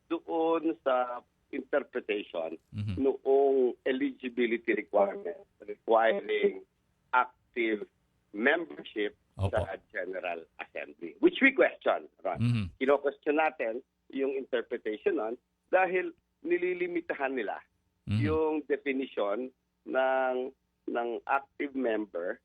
doon sa interpretation noong eligibility requirement requiring active membership sa General Assembly, which we question, Ron. Kino-question natin yung interpretation nun dahil nililimitahan nila yung definition ng active member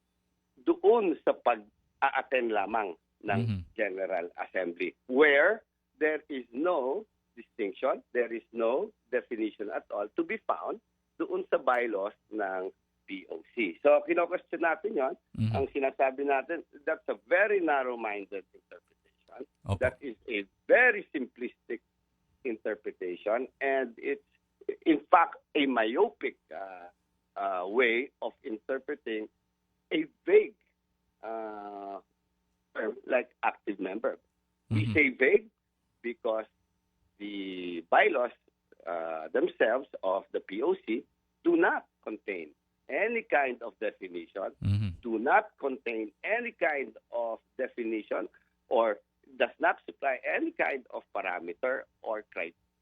doon sa pag-a-attend lamang ng General Assembly, where there is no distinction, there is no definition at all to be found doon sa bylaws ng POC. So, kino-question natin yon. Ang sinasabi natin, that's a very narrow-minded interpretation. That is a very simplistic interpretation, and it's, in fact, a myopic way of interpreting a vague term like active member. We say vague because the bylaws themselves of the POC do not contain any kind of definition, do not contain any kind of definition, or does not supply any kind of parameter or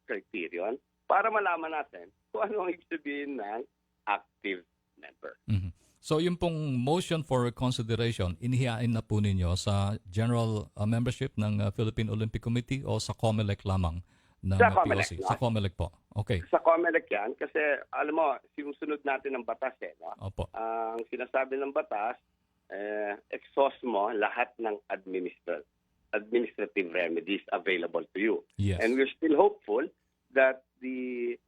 criterion para malaman natin kung ano ang ibig sabihin ng active member. So yung pong motion for consideration, inihiyain na po ninyo sa general membership ng Philippine Olympic Committee o sa COMELEC lamang ng sa COMELEC, POC? no? Sa COMELEC po. Okay. Sa COMELEC yan kasi alam mo, sinusunod natin ang batas no? Opo. Ang sinasabi ng batas, exhaust mo lahat ng administrative remedies available to you. Yes. And we're still hopeful that the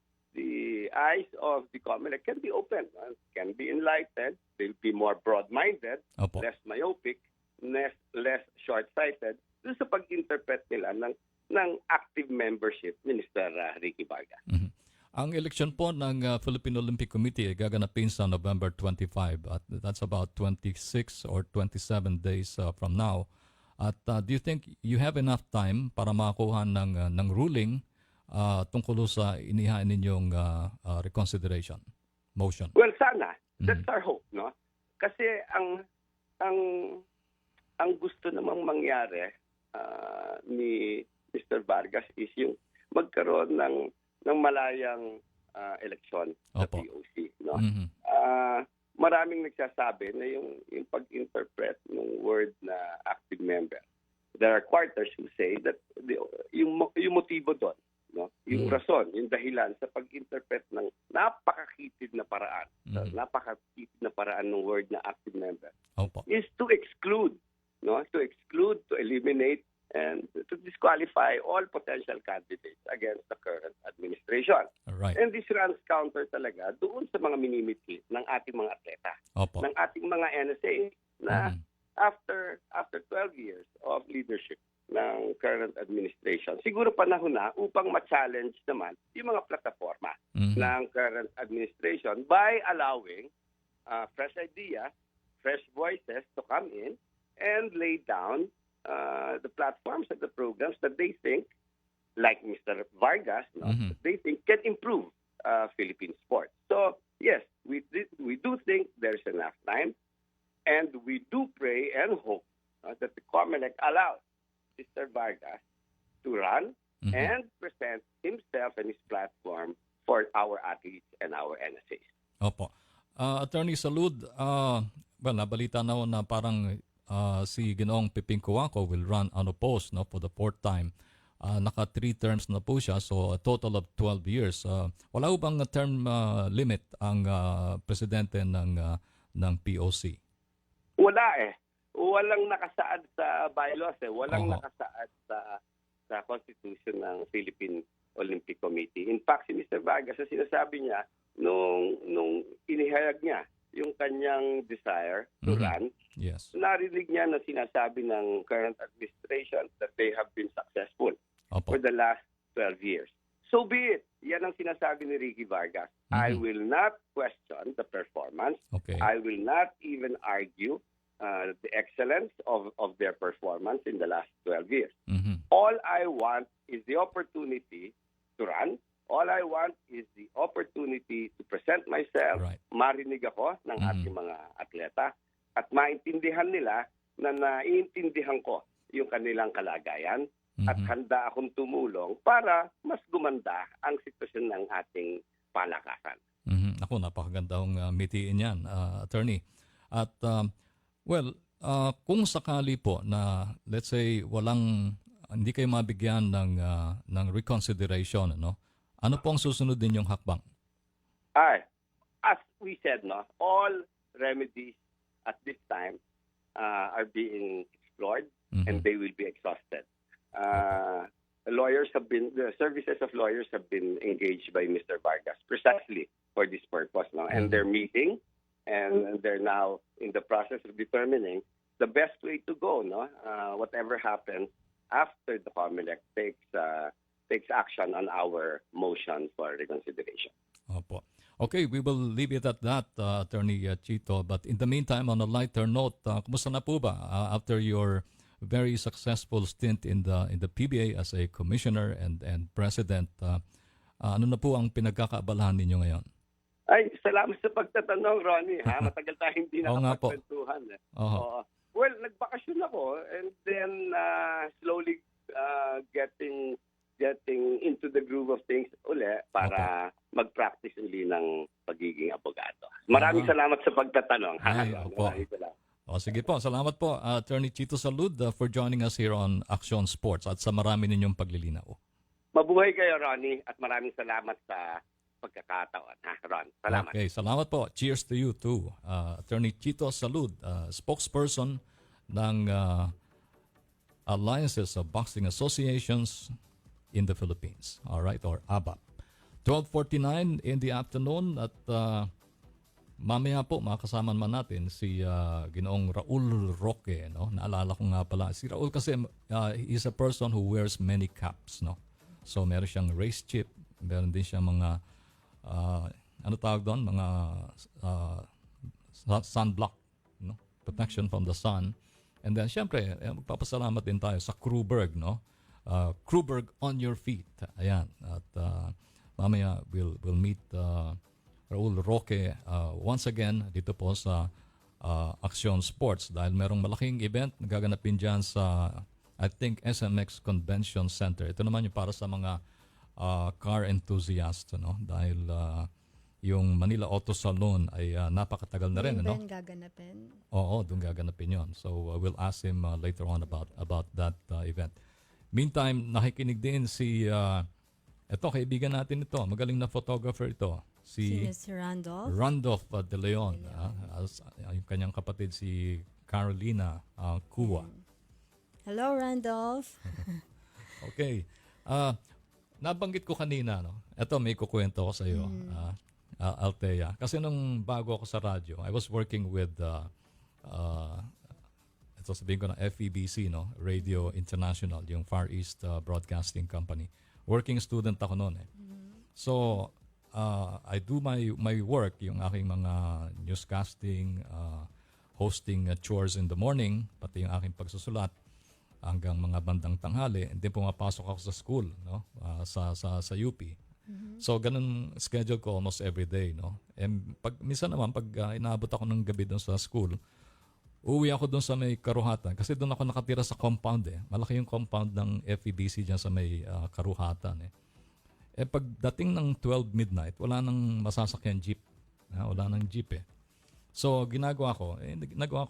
eyes of the COMELEC can be opened, can be enlightened, they'll be more broad-minded, Opo. less myopic, less short-sighted dun sa pag-interpret nila ng active membership ni Mr. Ricky Vargas. Ang eleksyon po ng Philippine Olympic Committee ay gaganapin sa November 25 at that's about 26 or 27 days from now. At do you think you have enough time para makakuha ng ruling tungkol sa inihain ninyong reconsideration motion? Well, sana. That's our hope, no? Kasi ang gusto namang mangyari ni Mr. Vargas is yung magkaroon ng malayang eleksyon sa POC, no? Maraming nagsasabi na yung pag-interpret ng word na active member. There are quarters who say that yung motibo doon, no? Yung rason, yung dahilan sa pag-interpret ng napakakitid na paraan, ng word na active member is to exclude, no? To exclude, to eliminate, and to disqualify all potential candidates against the current administration. Right. And this runs counter talaga doon sa mga minimiti ng ating mga atleta, ng ating mga NSA na after 12 years of leadership ng current administration, siguro panahon na upang ma-challenge naman yung mga plataforma ng current administration by allowing fresh idea, fresh voices to come in and lay down the platforms and the programs that they think, like Mr. Vargas, they think can improve Philippine sports. So, yes, we do think there's enough time, and we do pray and hope that the COMELEC allows Mr. Vargas to run and present himself and his platform for our athletes and our NSAs. Opo. Attorney Salud, nabalita na parang si Ginoong Piping Cojuangco will run unopposed for the fourth time. Naka 3 terms na po siya, so a total of 12 years. Wala ho bang term limit ang presidente ng POC? Wala eh. Walang nakasaad sa bylaws eh. Walang nakasaad sa Constitution ng Philippine Olympic Committee. In fact, si Mr. Vargas, sinasabi niya nung inihayag niya yung kanyang desire to run, narinig niya na sinasabi ng current administration that they have been successful for the last 12 years. So be it. Yan ang sinasabi ni Ricky Vargas. I will not question the performance. I will not even argue the excellence of their performance in the last 12 years. All I want is the opportunity to run. All I want is the opportunity to present myself, marinig ako ng ating mga atleta, at maintindihan nila na naiintindihan ko yung kanilang kalagayan, at handa akong tumulong para mas gumanda ang sitwasyon ng ating palakasan. Ako, napakagandang mitiin yan, attorney. At, kung sakali po na, let's say, hindi kayo mabigyan ng reconsideration, ano po ang susunod ninyong hakbang? As we said, all remedies at this time are being explored and they will be exhausted. The services of lawyers have been engaged by Mr. Vargas precisely for this purpose, and they're meeting, and they're now in the process of determining the best way to go, whatever happens after the COMELEC takes action on our motion for reconsideration. Opo. Okay, we will leave it at that, Attorney Chito. But in the meantime, on a lighter note, kumusta na po ba after your very successful stint in the PBA as a commissioner and president? Ano na po ang pinagkakaabalahan ninyo ngayon? Ay, salamat sa pagtatanong, Ronnie. Matagal tayo hindi nakapagkwentuhan. Well, nagbakasyon ako and then slowly getting into the groove of things uli para mag-practice uli ng pagiging abogado. Maraming salamat sa pagtatanong. Sige po, salamat po, Attorney Chito Salud, for joining us here on Action Sports at sa marami ninyong paglilinaw. Mabuhay kayo, Ronnie, at maraming salamat sa pagkakataon. Ron, salamat. Okay, salamat po. Cheers to you too. Attorney Chito Salud, spokesperson ng Alliances of Boxing Associations in the Philippines. All right, or ABAP. 12:49 in the afternoon at mamaya po makasama man natin si Ginoong Raul Roque, Naalala ko nga pala si Raul kasi he's a person who wears many caps, So meron siyang race chip, meron din siyang mga ano tawag doon, mga sunblock, protection from the sun. And then syempre, magpapasalamat din tayo sa Kruberg, Kruberg on your feet. Ayan. At mamaya we'll meet Raul Roque once again dito po sa Action Sports dahil merong malaking event na gaganapin dyan sa I think SMX Convention Center. Ito naman yung para sa mga car enthusiasts, dahil yung Manila Auto Salon ay napakatagal na rin, Doon gaganapin? Oo, doon gaganapin yon. So we'll ask him later on about that event. Meantime, nakikinig din si ito, kaibigan natin ito, magaling na photographer ito, si Randolph? Randolph De Leon. Yung kanyang kapatid si Carolina Kua. Hello, Randolph. Okay. Nabanggit ko kanina, ito may kukwento ko sa iyo, Althea. Kasi nung bago ako sa radyo, I was working with ito sabihin ko na FEBC, Radio International, yung Far East Broadcasting Company. Working student ako noon So, I do my work, yung aking mga newscasting, hosting chores in the morning, pati yung aking pagsusulat hanggang mga bandang tanghali, and then pumapasok ako sa school, sa UP. So, ganun schedule ko almost every day, And minsan naman, pag inaabot ako ng gabi doon sa school, uwi ako doon sa may Karuhatan. Kasi doon ako nakatira sa compound, Malaki yung compound ng FEBC dyan sa may Karuhatan, pagdating ng 12 midnight, wala nang masasakyan jeep. Wala nang jeep, So, ginagawa ko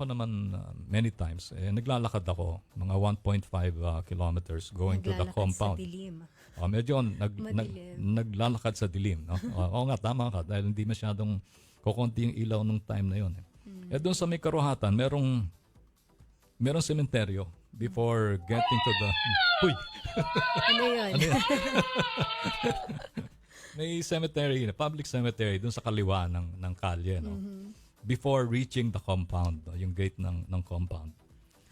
naman many times. Naglalakad ako, mga 1.5 kilometers going to the compound. Naglalakad sa dilim. Medyo naglalakad sa dilim. Oo nga, tama ka. Dahil hindi masyadong kukunti yung ilaw nung time na yun. Doon sa may Karuhatan, merong sementeryo before getting to the... Uy! Ano yun? May cemetery, public cemetery, doon sa kaliwa ng kalye, before reaching the compound, yung gate ng compound.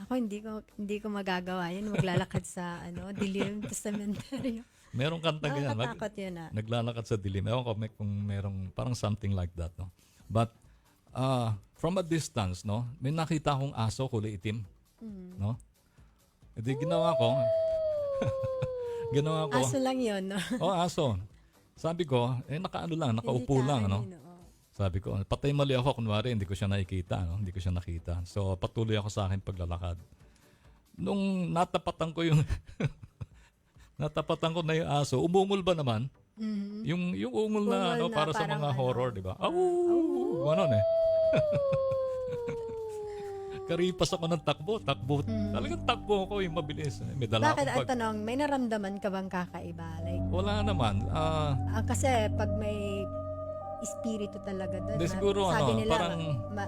Ako hindi ko magagawa yun, maglalakad sa dilim sa cemetery. Merong kanta ganyan. Nakakatakot yun Naglalakad sa dilim. Ewan ko kung merong parang something like that, But from a distance, may nakita akong aso kulay itim, Hindi ginawa ko. Aso lang yun, Aso. Sabi ko, nakaupo lang, Sabi ko, patay mali ako, kunwari, hindi ko siya nakikita, Hindi ko siya nakita. So, patuloy ako sa akin paglalakad. Nung natapatan ko yung natapatan ko na yung aso. Umungol ba naman? Yung ungol na, Ungol na para sa parang mga ano. horror, di ba? Ganon eh. Karipas ako ng takbo. Talagang takbo ko yung mabilis. May dala Bakit, akong ang tanong, may naramdaman ka bang kakaiba? Like, Wala naman. kasi pag may espiritu talaga doon, Hindi, siguro, sabi ano, nila,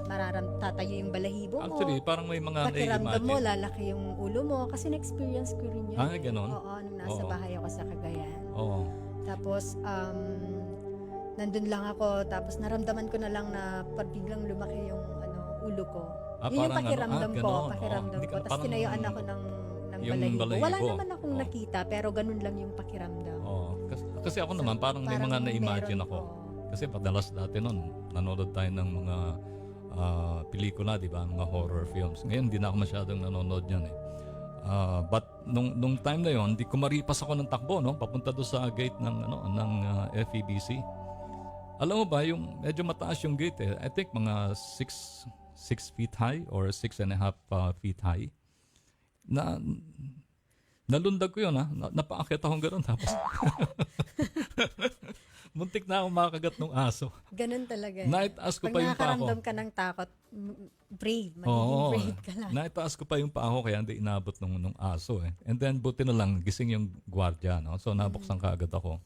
parang- tatayo yung balahibo mo. Actually, parang may mga Pakiramdam mo, na-imagine. lalaki yung ulo mo. Kasi na-experience ko rin yun. Ganon? Oo, nung nasa Oo. bahay ako sa Cagayan. Oo. Tapos, nandun lang ako. Tapos, naramdaman ko na lang na biglang lumaki yung ulo ko. Yun yung parang pakiramdam ko. ganon. Pakiramdam Hindi ko. ka- Tapos, parang tinayuan ako ng yung balahibo. Wala balahibo. naman akong Oo. nakita, pero ganun lang yung pakiramdam. Oo. Kasi ako naman, parang may mga na-imagine meron, ako. oo. Kasi madalas dati noon, nanonood tayo ng mga pelikula, di ba? Mga horror films. Ngayon, hindi na ako masyadong nanonood yan eh. But nung time na yon, di kumaripas ako ng takbo, no? Papunta doon sa gate ng FEBC. Alam mo ba, yung medyo mataas yung gate eh. I think mga 6 feet high or 6.5 feet high. Nalundag ko yun, ha? Napaakit akong gano'n. Tapos, muntik na akong makagat ng aso. Ganun talaga. Eh. Naitaas ko Pag pa yung paa ko. nakakaramdam ka ng takot, brave. Magiging brave ka lang. Naitaas ko pa yung paa ko kaya hindi inabot nung aso eh. And then buti na lang gising yung gwardiya, no? So nabuksan kaagad ako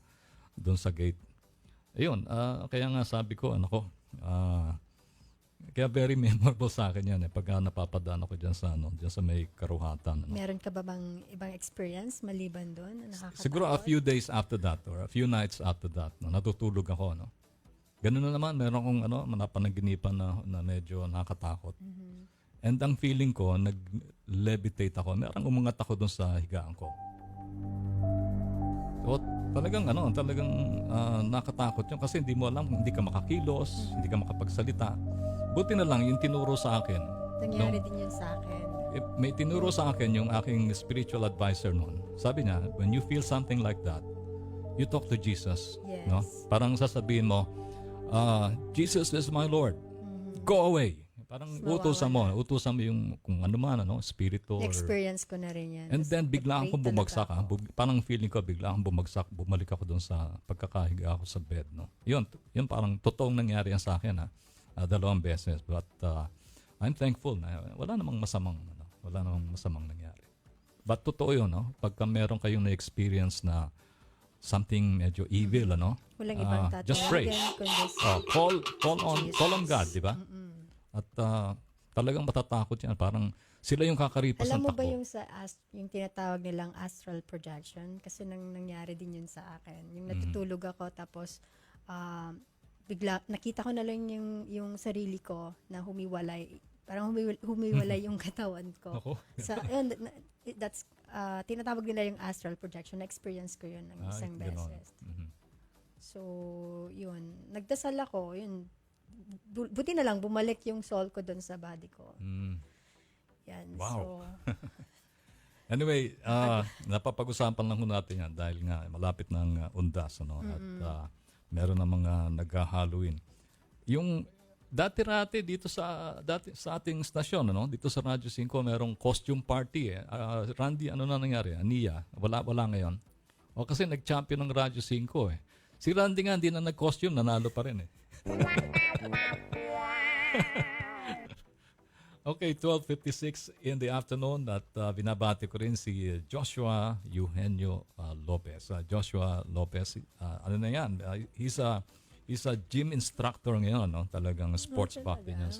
doon sa gate. Ayun, kaya nga sabi ko, kaya very memorable sa akin yan eh. Pag napapadaan ako dyan sa may karuhatan. Ano? Meron ka ba bang ibang experience maliban doon? Na nakakatakot? Siguro a few days after that or a few nights after that, no, natutulog ako, no. Ganun na naman, meron akong napanaginipan na medyo nakakatakot. And ang feeling ko, nag-levitate ako. Merang umangat ako doon sa higaan ko. So, talagang nakatakot yun kasi hindi mo alam, hindi ka makakilos, hindi ka makapagsalita. Buti na lang yung tinuro sa akin. Nangyari din yun sa akin. May tinuro sa akin yung aking spiritual advisor noon. Sabi niya, when you feel something like that, you talk to Jesus. Yes. No? Parang sasabihin mo, Jesus is my Lord. Go away. Parang utusan mo yung kung ano man, spirito. Experience ko na rin yan. And then bigla akong Afraid bumagsak. talaga ako. Parang feeling ko bigla akong bumagsak. Bumalik ako doon sa pagkakahiga ako sa bed. No? Yun parang totoong nangyari yan sa akin. 2 beses. But I'm thankful na wala namang masamang nangyari. But totoo yun, no? Pagka meron kayong na-experience na something medyo evil, Walang ibang just pray. tatawagan, Call on God, di ba? At talagang matatakot yan. Parang sila yung kakaripas ng Alam mo takbo. ba yung yung tinatawag nilang astral projection? Kasi nangyari din yun sa akin. Yung natutulog ako tapos bigla nakita ko na lang yung sarili ko na humiwalay. Parang humiwalay yung katawan ko. Ako. That's tinatawag nila yung astral projection. Na-experience ko yun ng isang ganon. beses. So, yun. Nagdasal ako, yun. Buti na lang, bumalik yung soul ko doon sa body ko. Yan. Wow. So, Anyway, napapag-usapan lang ho natin yan dahil nga malapit ng undas. At meron na mga nag-Halloween. Yung dati-rati dito sa ating stasyon, dito sa Radyo 5, merong costume party eh. Randy, ano na nangyari? Ania, wala ngayon. O kasi nag-champion ng Radyo 5 eh. Si Randy nga hindi na nag-costume, nanalo pa rin eh. Okay, 12:56 in the afternoon at binabati ko rin si Joshua Eugenio Lopez. Joshua Lopez, ano na yan? He's a gym instructor ngayon, no? Talagang sports buff din yan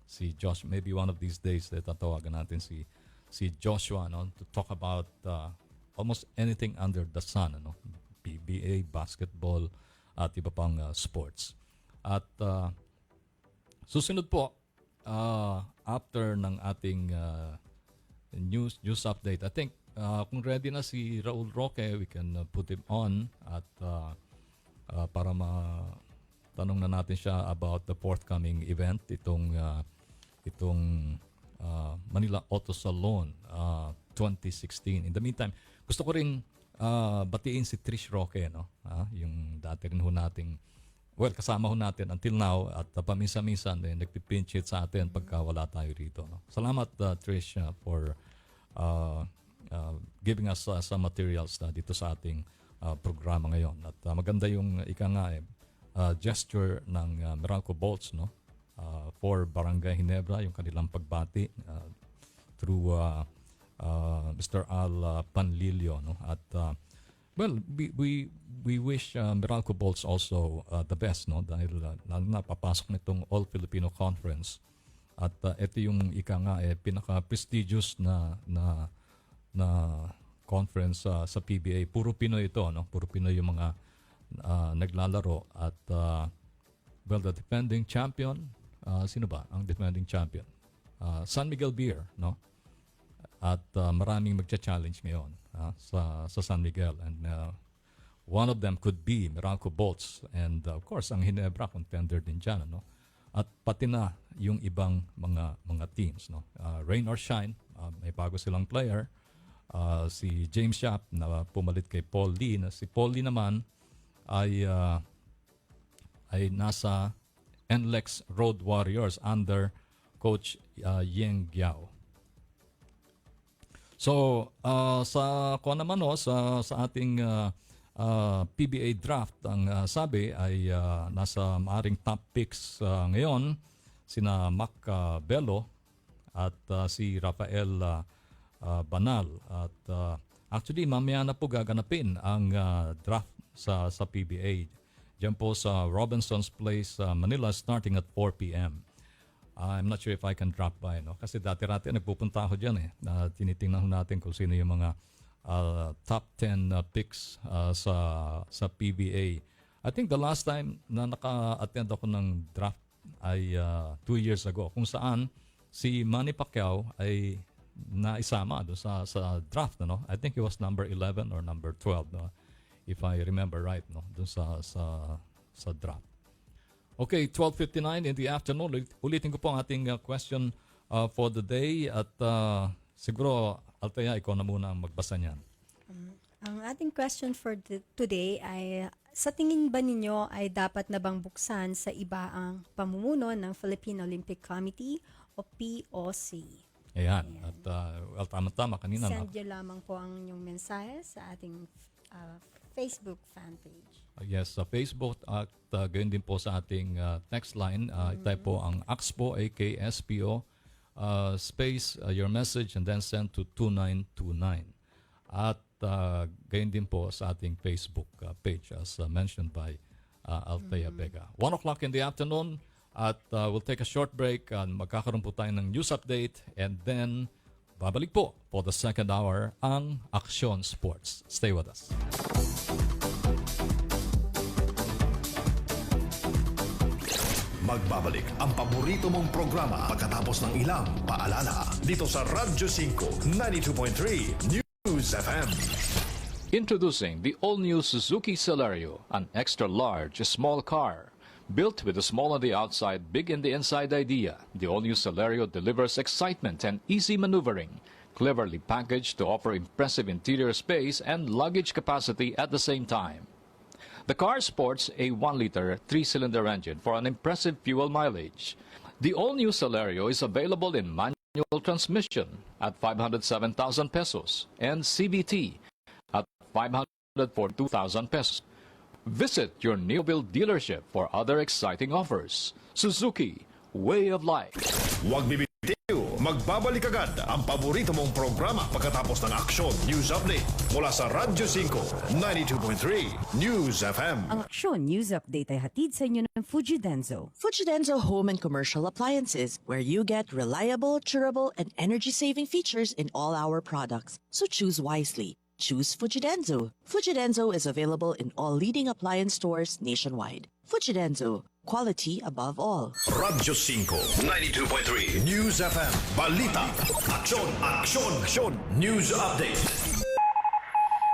si Josh. Maybe one of these days tatawagan natin si Joshua, no, to talk about almost anything under the sun, PBA, basketball at iba pang sports. At susunod po after ng ating news update, I think kung ready na si Raul Roque, we can put him on at para matanong na natin siya about the forthcoming event, itong Manila Auto Salon 2016. In the meantime, gusto ko ring batiin si Trish Roque, yung dati rin ho nating kasama ho natin until now at paminsan-minsan nagpipinch hit sa atin pagka wala tayo rito. Salamat Trish for giving us some materials dito sa ating programa ngayon. At maganda yung gesture ng Meralco Bolts, no? For Barangay Ginebra, yung kanilang pagbati through Mr. Al Panlilio, no? At well, we wish Meralco Bolts also the best, no? Dahil napapasok nitong All Filipino Conference. At ito yung pinaka-prestigious na conference sa PBA. Puro Pinoy ito, no? Puro Pinoy yung mga naglalaro. At well, the defending champion, sino ba ang defending champion? San Miguel Beer, no? At maraming magcha-challenge ngayon sa San Miguel. And one of them could be Meralco Bolts. And of course, ang Ginebra contender din dyan, no? At pati na yung ibang mga teams, no? Rain or shine, may bago silang player. Si James Yap na pumalit kay Paul Lee. Na si Paul Lee naman ay nasa NLEX Road Warriors under Coach Yeng Giao. So sa ating PBA draft, ang sabi ay nasa maaring top picks ngayon sina Mac Bello at si Rafael Banal. At actually mamaya na po gaganapin ang draft sa PBA. Diyan po sa Robinson's Place, Manila, starting at 4 p.m. I'm not sure if I can drop by, no? Kasi dati-rati nagpupunta ako dyan tinitingnan natin kung sino yung mga top 10 picks sa PBA. I think the last time na naka-attend ako ng draft ay 2 years ago, kung saan si Manny Pacquiao ay naisama doon sa draft, no? I think he was number 11 or number 12, no? If I remember right, no? Doon sa draft. Okay, 12:59 in the afternoon. Ulitin ko po ang ating question for the day at siguro Althea, ikaw na muna ang magbasa niyan. Ang ating question for today ay, sa tingin ba ninyo ay dapat na bang buksan sa iba ang pamumuno ng Philippine Olympic Committee o POC? Ayan. At well, tama-tama kanina. Send nyo lamang po ang inyong mensahe sa ating Facebook fan page. Yes, sa Facebook at gayon din po sa ating text line. Itype po ang AXPO, AKSPO, space your message and then send to 2929. At gayon din po sa ating Facebook page as mentioned by Althea Vega. 1 o'clock in the afternoon at we'll take a short break. Magkakaroon po tayo ng news update and then babalik po for the second hour ang Aksyon Sports. Stay with us. Magbabalik ang paborito mong programa pagkatapos ng ilang paalala dito sa Radyo 5 92.3 News FM. Introducing the all-new Suzuki Celerio, an extra-large small car. Built with a small on the outside, big in the inside idea, the all-new Celerio delivers excitement and easy maneuvering, cleverly packaged to offer impressive interior space and luggage capacity at the same time. The car sports a 1-liter 3-cylinder engine for an impressive fuel mileage. The all-new Celerio is available in manual transmission at 507,000 pesos and CVT at 542,000 pesos. Visit your new build dealership for other exciting offers. Suzuki, way of life. Huwag bibitiw, magbabalik agad ang paborito mong programa pagkatapos ng Aksyon News Update mula sa Radyo 5 92.3 News FM. Ang Aksyon News Update ay hatid sa inyo ng Fujidenzo. Fujidenzo Home and Commercial Appliances, where you get reliable, durable, and energy-saving features in all our products. So choose wisely. Choose Fujidenzo. Fujidenzo is available in all leading appliance stores nationwide. Fujidenzo, quality above all. Radyo 5 92.3 News FM. Balita, aksyon, aksyon, aksyon. News Update.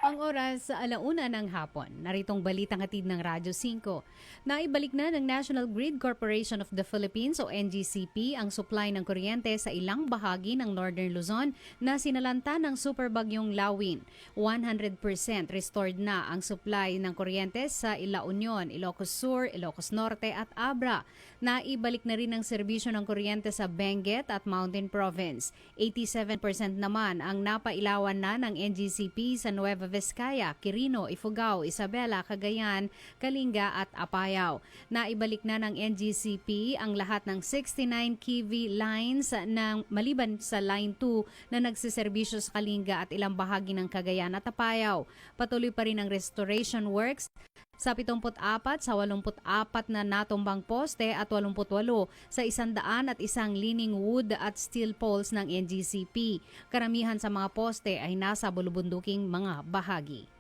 Ang oras sa 1:00 ng hapon. Naritong balitang hatid ng Radyo 5. Naibalik na ng National Grid Corporation of the Philippines o NGCP ang supply ng kuryente sa ilang bahagi ng Northern Luzon na sinalanta ng superbagyong Lawin. 100% restored na ang supply ng kuryente sa La Union, Ilocos Sur, Ilocos Norte at Abra. Naibalik na rin ang serbisyo ng kuryente sa Benguet at Mountain Province. 87% naman ang napailawan na ng NGCP sa Nueva Vizcaya, Quirino, Ifugao, Isabela, Cagayan, Kalinga at Apayao. Naibalik na ng NGCP ang lahat ng 69 kV lines ng maliban sa Line 2 na nagsiserbisyo sa Kalinga at ilang bahagi ng Cagayan at Apayao. Patuloy pa rin ang restoration works sa 74 sa 84 na natumbang poste at 88 sa 101 lining wood at steel poles ng NGCP. Karamihan sa mga poste ay nasa bulubunduking mga bahagi.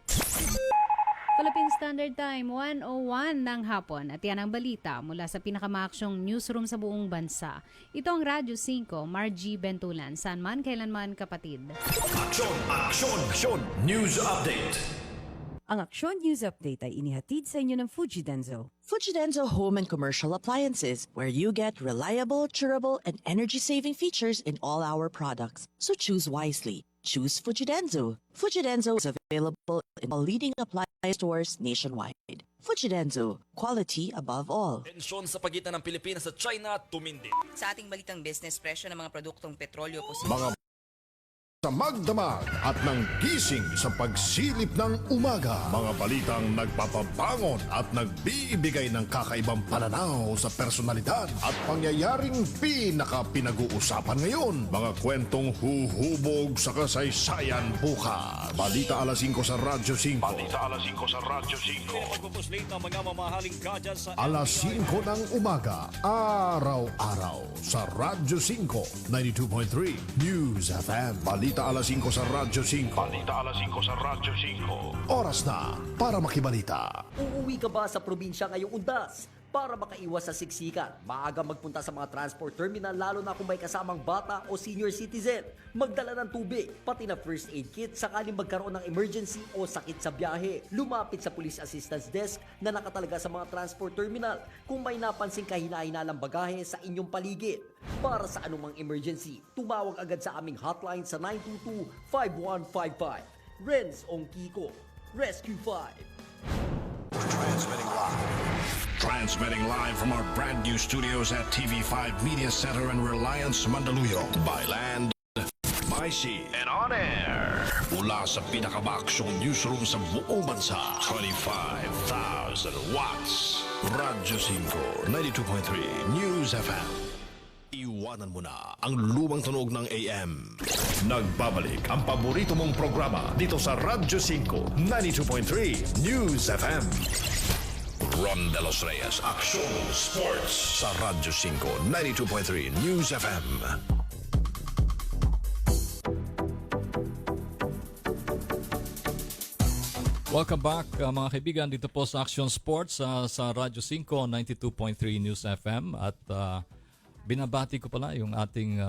Philippine Standard Time, 1:01 ng hapon. At yan ang balita mula sa pinakamaaksyong newsroom sa buong bansa. Ito ang Radyo 5, Margie Bentulan. San man, kailanman, kapatid. Aksyon! Aksyon! Aksyon! News Update! Ang Aksyon News Update ay inihatid sa inyo ng Fujidenzo. Fujidenzo Home and Commercial Appliances, where you get reliable, durable, and energy-saving features in all our products. So choose wisely. Choose Fujidenzo. Fujidenzo is available in all leading appliance stores nationwide. Fujidenzo, quality above all. Tensyon sa pagitan ng Pilipinas at China tumindi. Sa ating balitang business, presyo ng mga produktong petrolyo Mga sa magdamag at ng gising sa pagsilip ng umaga. Mga balitang nagpapabangon at nagbibigay ng kakaibang pananaw sa personalidad at pangyayaring pinaka-pinag-uusapan ngayon. Mga kwentong huhubog sa kasaysayan bukas. Balita alas 5 sa Radyo 5. Balita alas 5 sa Radyo 5. Pagpupuslate ng mga mamahaling gadget sa Alas 5 ng umaga, araw-araw sa Radyo 5, 92.3 News FM. Balita alas 5 sa Radyo 5. Balita alas 5 sa Radyo 5. Oras na para makibalita. Uuwi ka ba sa probinsya ngayong undas? Para makaiwas sa siksikan, maaga magpunta sa mga transport terminal lalo na kung may kasamang bata o senior citizen. Magdala ng tubig, pati na first aid kit sakaling magkaroon ng emergency o sakit sa biyahe. Lumapit sa Police Assistance Desk na nakatalaga sa mga transport terminal kung may napansing kahina-hinalang bagahe sa inyong paligid. Para sa anumang emergency, tumawag agad sa aming hotline sa 922-5155. Renz Ongkiko, Rescue 5. Transmitting live from our brand new studios at TV5 Media Center and Reliance Mandaluyong. By land, by sea, and on air. Mula sa pinakamaksyong newsroom sa buong bansa. 25,000 watts. Radyo 5, 92.3 News FM. Iwanan mo na ang lumang tunog ng AM. Nagbabalik ang paborito mong programa dito sa Radyo 5, 92.3 News FM. Ron De Los Reyes, Action Sports sa Radyo 5, 92.3 News FM. Welcome back mga kaibigan dito po sa Action Sports sa Radyo 5, 92.3 News FM at binabati ko pala yung ating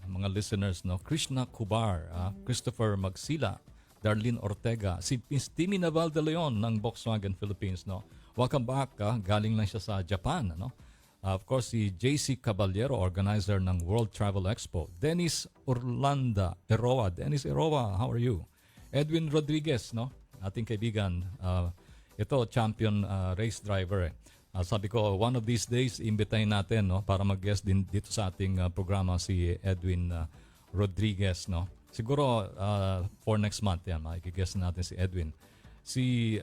mga listeners, no? Krishna Kubar, Christopher Magsila, Darlene Ortega, si Timmy Naval de Leon ng Volkswagen Philippines, no? Welcome back, galing lang siya sa Japan, no? Of course, si JC Caballero, organizer ng World Travel Expo. Dennis Orlanda Eroa. Dennis Eroa, how are you? Edwin Rodriguez, no? Ating kaibigan. Ito, champion race driver. Sabi ko, one of these days, imbitahin natin, no? Para mag-guest din dito sa ating programa si Edwin Rodriguez, no? Siguro for next month, yan, makikiguest natin si Edwin. Si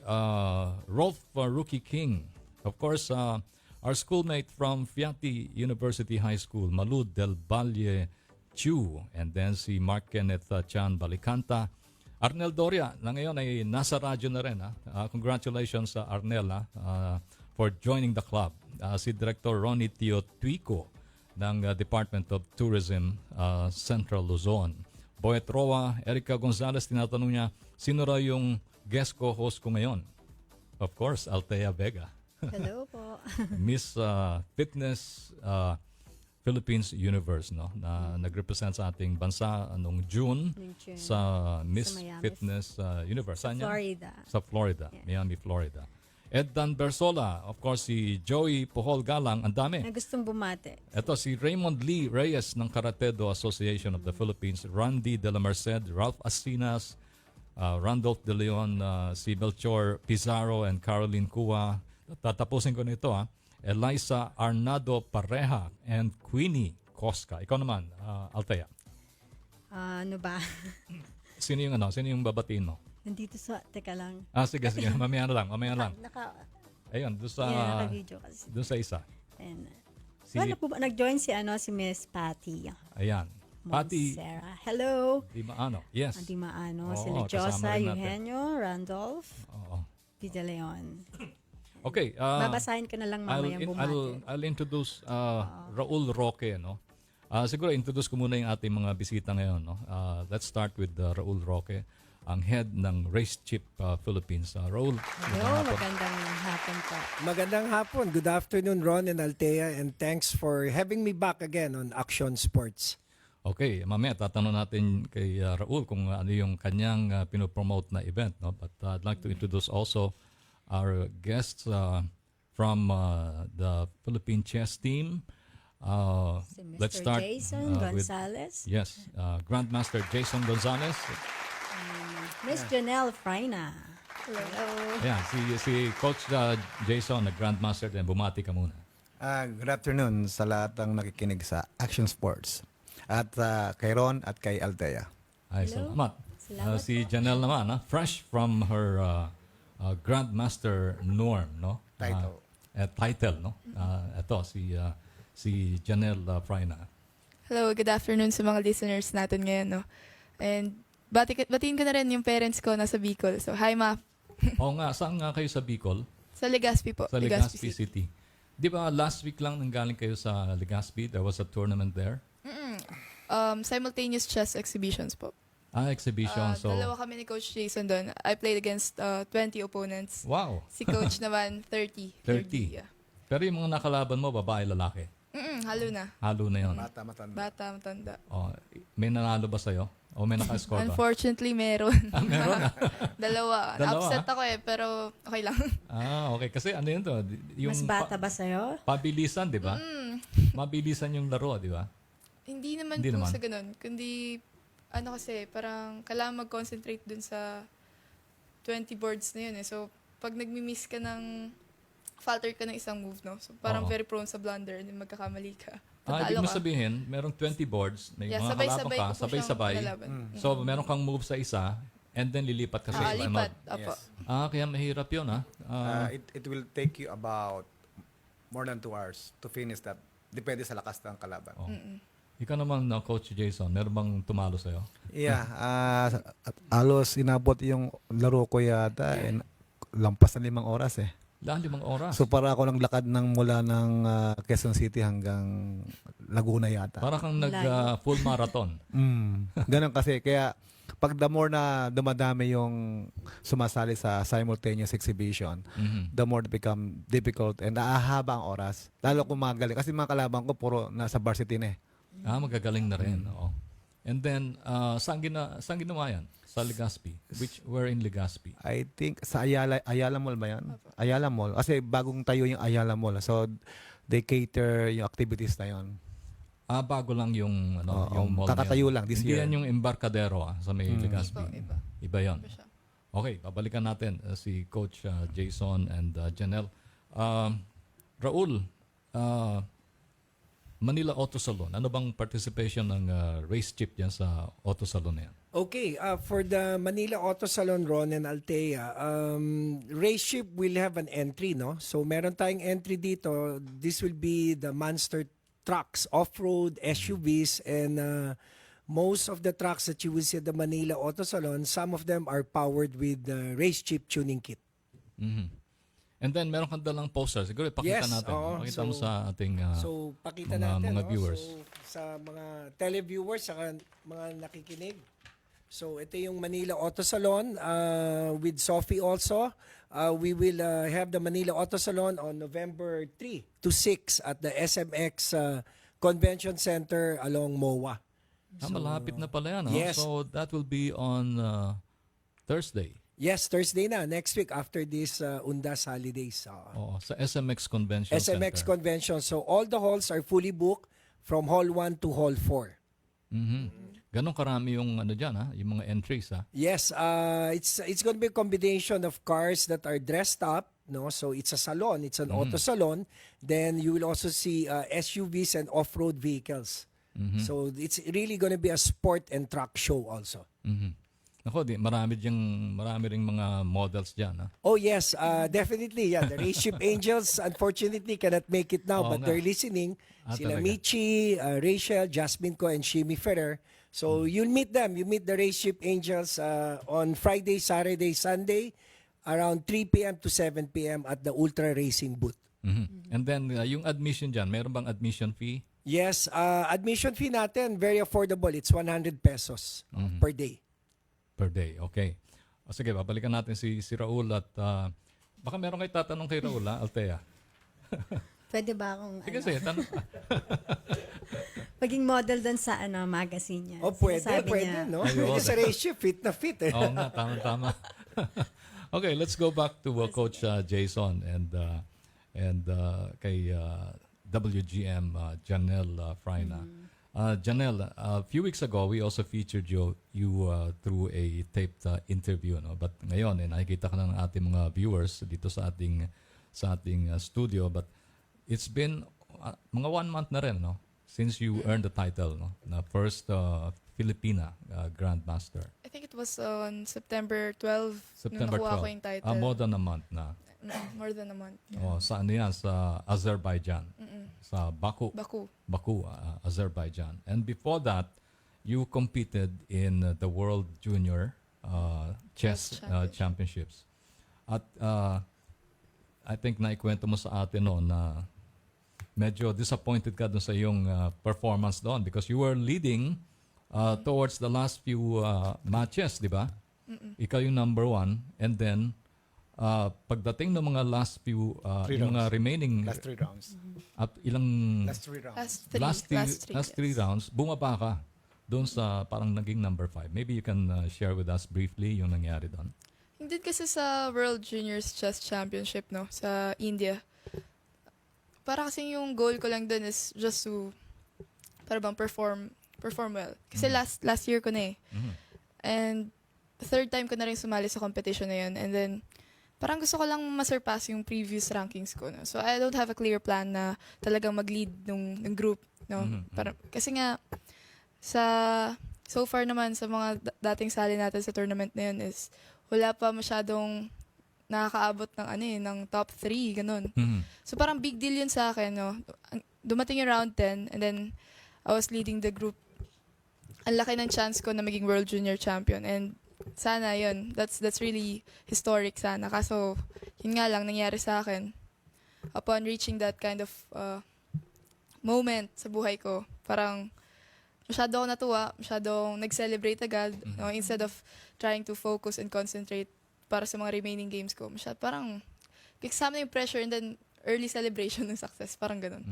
Rolf Rookie King. Of course, our schoolmate from Fiati University High School, Malud Del Valle Chu. And then si Mark Kenneth Chan Balicanta. Arnel Doria, na ngayon ay nasa radyo na rin. Congratulations sa Arnel for joining the club. Si Director Ronnie Tio Tuico ng Department of Tourism, Central Luzon. Boyet Roa, Erica Gonzalez, tinatanong niya, sino raw yung guest co-host ko ngayon? Of course, Althea Vega. Hello po. Miss Fitness Philippines Universe, no, na nag-represent sa ating bansa noong June sa Miss Miami. Fitness Universe. Saan yan? Florida. Sa Florida, Miami, Florida. Ed Dan Bersola, of course si Joey Puhol Galang, ang dami. Na gustong bumate. Ito si Raymond Lee Reyes ng Karatedo Association of the Philippines, Randy De La Merced, Ralph Asinas, Randolph De Leon, si Melchor Pizarro and Caroline Cua. Tatapusin ko nito Eliza Arnado Pareja and Queenie Cosca. Ikaw naman, Althea. Ano ba? Sino yung babatiin mo? Nandito teka lang. Sige. Mamaya na lang. Ayun, doon sa, naka-video kasi. doon sa isa. And, Si- nag-join si Miss Patty. Ayan. Patty Sarah. Hello. Di Maano. Yes. Di Maano. Oo, Sila kasama Josa, rin natin. Eugenio, Randolph, Oo. Vida Leon. Okay. Babasahin ko na lang mamayang bumate. I'll introduce Raul Roque, no? Siguro introduce ko muna yung ating mga bisita ngayon, no? Let's start with Raul Roque, ang head ng Race Chip Philippines. Raul, Hello, magandang hapon po. Magandang hapon. Good afternoon, Ron and Althea, and thanks for having me back again on Action Sports. Okay, mamaya tatanong natin kay Raul kung ano yung kanyang pinopromote na event, no? But I'd like to introduce also our guests from the Philippine chess team. Si Mr. Let's start Jason with Gonzalez, Grandmaster Jason Gonzalez. Miss Janelle Fraina. Hello. Yeah, si Coach Jason, na Grandmaster, then bumati ka muna. Good afternoon sa lahat ng nakikinig sa Action Sports. At kay Ron at kay Althea. Ay, salamat. Si Janelle naman, fresh from her Grandmaster norm, no? Title, no? Ito, si Janelle Fraina. Hello, good afternoon sa mga listeners natin ngayon, no? And batiin ko na rin yung parents ko nasa Bicol. So, hi, Ma. Oo nga, saan nga kayo sa Bicol? Sa Legazpi po. Sa Legazpi City. Di ba last week lang nanggaling kayo sa Legazpi? There was a tournament there? Simultaneous chess exhibitions po. Exhibition. So, Dalawa kami ni Coach Jason doon. I played against 20 opponents. wow. Si Coach naman, 30. 30. Yeah. Pero yung mga nakalaban mo, babae, lalaki? Halo na. Halo na yun. Bata, matanda. Bata, matanda. May nanalo ba sa'yo? O may naka-score ba? Unfortunately, meron. Meron? Dalawa. Upset ako pero okay lang. Okay. Kasi ano yun to? Yung Mas bata ba sa'yo? pabilisan, di ba? Mabilisan yung laro, di ba? Hindi naman Hindi po naman. sa ganun. Kundi, kasi, parang kailangan mag-concentrate dun sa 20 boards na yun eh. So, pag nagmi-miss ka falter ka ng isang move, no? So, parang very prone sa blunder and then magkakamali ka. Ibig Patalo mo ka. sabihin, merong 20 boards, may mga sabay-sabay kalaban ka, ko po siyang sabay-sabay. nalaban. So, meron kang move sa isa, and then lilipat ka sa iba. Lipat. Apo. Kaya mahirap yun, It will take you about more than 2 hours to finish that. Depende sa lakas ng kalaban. Ikaw naman, Coach Jason, meron bang tumalo sa'yo? Yeah. Halos inabot yung laro ko yata. Lampas na 5 oras eh. 5 oras. So para ako naglakad mula ng Quezon City hanggang Laguna yata. Para kang nag-full marathon. Ganun kasi. Kaya pag the more na dumadami yung sumasali sa simultaneous exhibition, the more it become difficult and ahaba ang oras. Lalo kung magaling. Kasi mga kalaban ko puro nasa varsity na eh. Magagaling na rin. Oo. And then, saan ginawa yan? Sa Legazpi. Where in Legazpi? I think sa Ayala Mall ba yan? Ayala Mall. Kasi bagong tayo yung Ayala Mall. So, they cater yung activities na yun. Bago lang yung mall. Kakatayo lang this Hindi year. yan yung Embarcadero sa may Legazpi. Iba yun. Iba siya. Okay, babalikan natin si Coach Jason and Janelle. Raul, Manila Auto Salon. Ano bang participation ng race chip yan sa Auto Salon na yan? Okay, for the Manila Auto Salon, Ron and Althea, race ship will have an entry, no? So meron tayong entry dito. This will be the monster trucks, off-road, SUVs, and most of the trucks that you will see at the Manila Auto Salon, some of them are powered with the race chip tuning kit. And then meron kang dalang poster. Siguro ipakita natin. Pakita mo sa ating pakita natin, mga viewers. So, sa mga televiewers, saka mga nakikinig. So ito yung Manila Auto Salon with Sophie also. We will have the Manila Auto Salon on November 3 to 6 at the SMX Convention Center along MOA. Malapit na pala yan. Yes. So that will be on Thursday. Yes, Thursday na, next week after this Undas holidays. Sa SMX Convention SMX Center. Convention. So all the halls are fully booked from Hall 1 to Hall 4. Ganon karami yung yung mga entries Yes, it's going to be a combination of cars that are dressed up, no? So it's a salon, it's an auto salon. Then you will also see SUVs and off-road vehicles. So it's really going to be a sport and truck show also. Ako, marami ring mga models dyan. Oh yes, definitely. Yeah, the Race Ship Angels unfortunately cannot make it now, but they're listening. Sila talaga. Michi, Rachel, Jasmine Ko, and Shimi Ferrer. So you'll meet them. You meet the Race Ship Angels on Friday, Saturday, Sunday, around 3 p.m. to 7 p.m. at the Ultra Racing booth. And then yung admission dyan, meron bang admission fee? Yes, admission fee natin very affordable. It's 100 pesos per day. Per day, okay. Sige, babalikan natin si Raul at baka meron kayo tatanong kay Raul, Althea. Pwede ba akong Sige, tanong ka. maging model doon sa magazine niya? Pwede, Sinasabi pwede, niya. no? Kasi sa Race Ship, fit na fit. Oo nga, tama. Okay, let's go back to Coach Jason and kay WGM Janelle Fraina. Janelle, a few weeks ago, we also featured you through a taped interview. No? But ngayon, nakikita ka na ng ating mga viewers dito sa ating studio. But it's been mga 1 month na rin, no? Since you earned the title, no? Na first Filipina Grandmaster. I think it was on September 12 nung nakuha ko yung title. More than a month na. More than a month. Yeah. Saan yan? Sa Azerbaijan. Sa Baku, Azerbaijan. And before that, you competed in the World Junior Chess Championships. At I think naikwento mo sa atin na medyo disappointed ka dun sa iyong performance doon because you were leading towards the last few matches, di ba? Ikaw yung number 1 and then pagdating ng mga last few yung mga remaining last 3 rounds. At ilang Last 3 rounds. last three rounds bumaba ka doon sa parang naging number 5. Maybe you can share with us briefly yung nangyari doon. Hindi kasi sa World Juniors Chess Championship sa India. Para kasi yung goal ko lang doon is just to perform well. Kasi last year ko na And third time ko na rin sumali sa competition na yun. And then parang gusto ko lang masurpass yung previous rankings ko. No? So I don't have a clear plan na talagang mag-lead ng group. No? Kasi nga, so far naman sa mga dating sali natin sa tournament na yun is wala pa masyadong nakakaabot ng ng top 3, ganun. So parang big deal yun sa akin. No? Dumating yung round 10 and then I was leading the group. Ang laki ng chance ko na maging World Junior Champion and sana yun. That's really historic sana. Kaso, yun nga lang nangyari sa akin. Upon reaching that kind of moment sa buhay ko, parang masyado ako natuwa, masyadong nag-celebrate agad. No? Instead of trying to focus and concentrate para sa mga remaining games ko. Parang, kasama na yung pressure and then early celebration ng success. Parang ganun.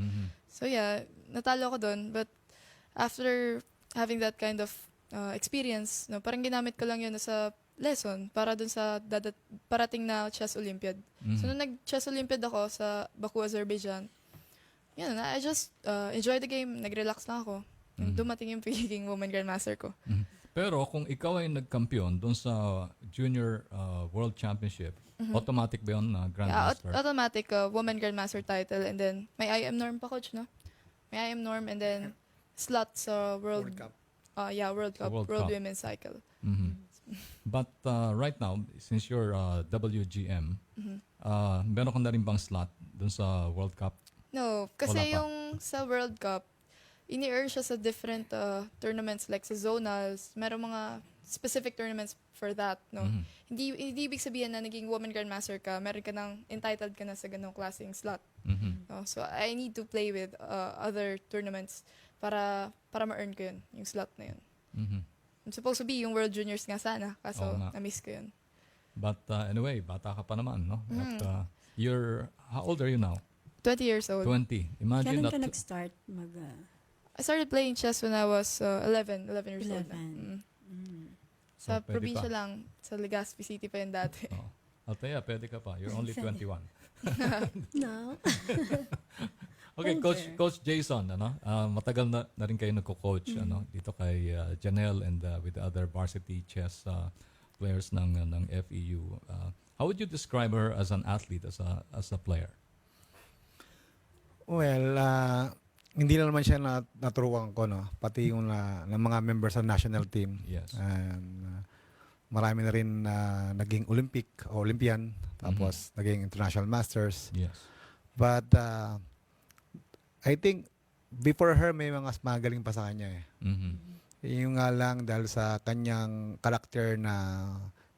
So yeah, natalo ako doon. But after having that kind of experience, no, parang ginamit ko lang yun sa lesson para dun sa parating na Chess Olympiad. So, nung nag-Chess Olympiad ako sa Baku, Azerbaijan, yun, I just enjoy the game, nag-relax lang ako. Dumating yung pagiging woman grandmaster ko. Pero kung ikaw ay nagkampiyon dun sa Junior World Championship, automatic ba yun na grandmaster? Yeah, automatic woman grandmaster title and then may IM norm pa, coach, no? May IM norm and then slot sa World Cup. World Cup, World Women's Cycle. But right now, since you're WGM, meron ka na rin bang slot dun sa World Cup? No, kasi yung sa World Cup, ini-earn siya sa different tournaments like sa zonals. Merong mga specific tournaments for that. No? Hindi ibig sabihin na naging woman grandmaster ka, meron ka nang entitled ka na sa ganong klaseng slot. No? So I need to play with other tournaments para ma-earn ko yun, yung slot na yun. I'm supposed to be yung World Juniors nga sana, kaso na-miss ko yun. But anyway, bata ka pa naman, no? At, how old are you now? 20 years old. 20. Imagine Kailan that. ka nag-start I started playing chess when I was 11 years old. 11. Sa pwede probinsya pa. lang, sa Legazpi City pa yun dati. Oh. Althea, pwede ka pa. You're only 21. No. Okay, Coach Jason, matagal na rin kayo nagko-coach dito kay Janelle and with the other varsity chess players ng FEU. How would you describe her as an athlete, as a player? Well, hindi na naman siya naturuan ko, no? Pati yung ng mga members sa national team. Yes. And marami na rin naging Olympian, tapos naging international masters. Yes. But I think before her may mga magaling pa sa kanya eh. Yung nga lang dahil sa kanyang karakter na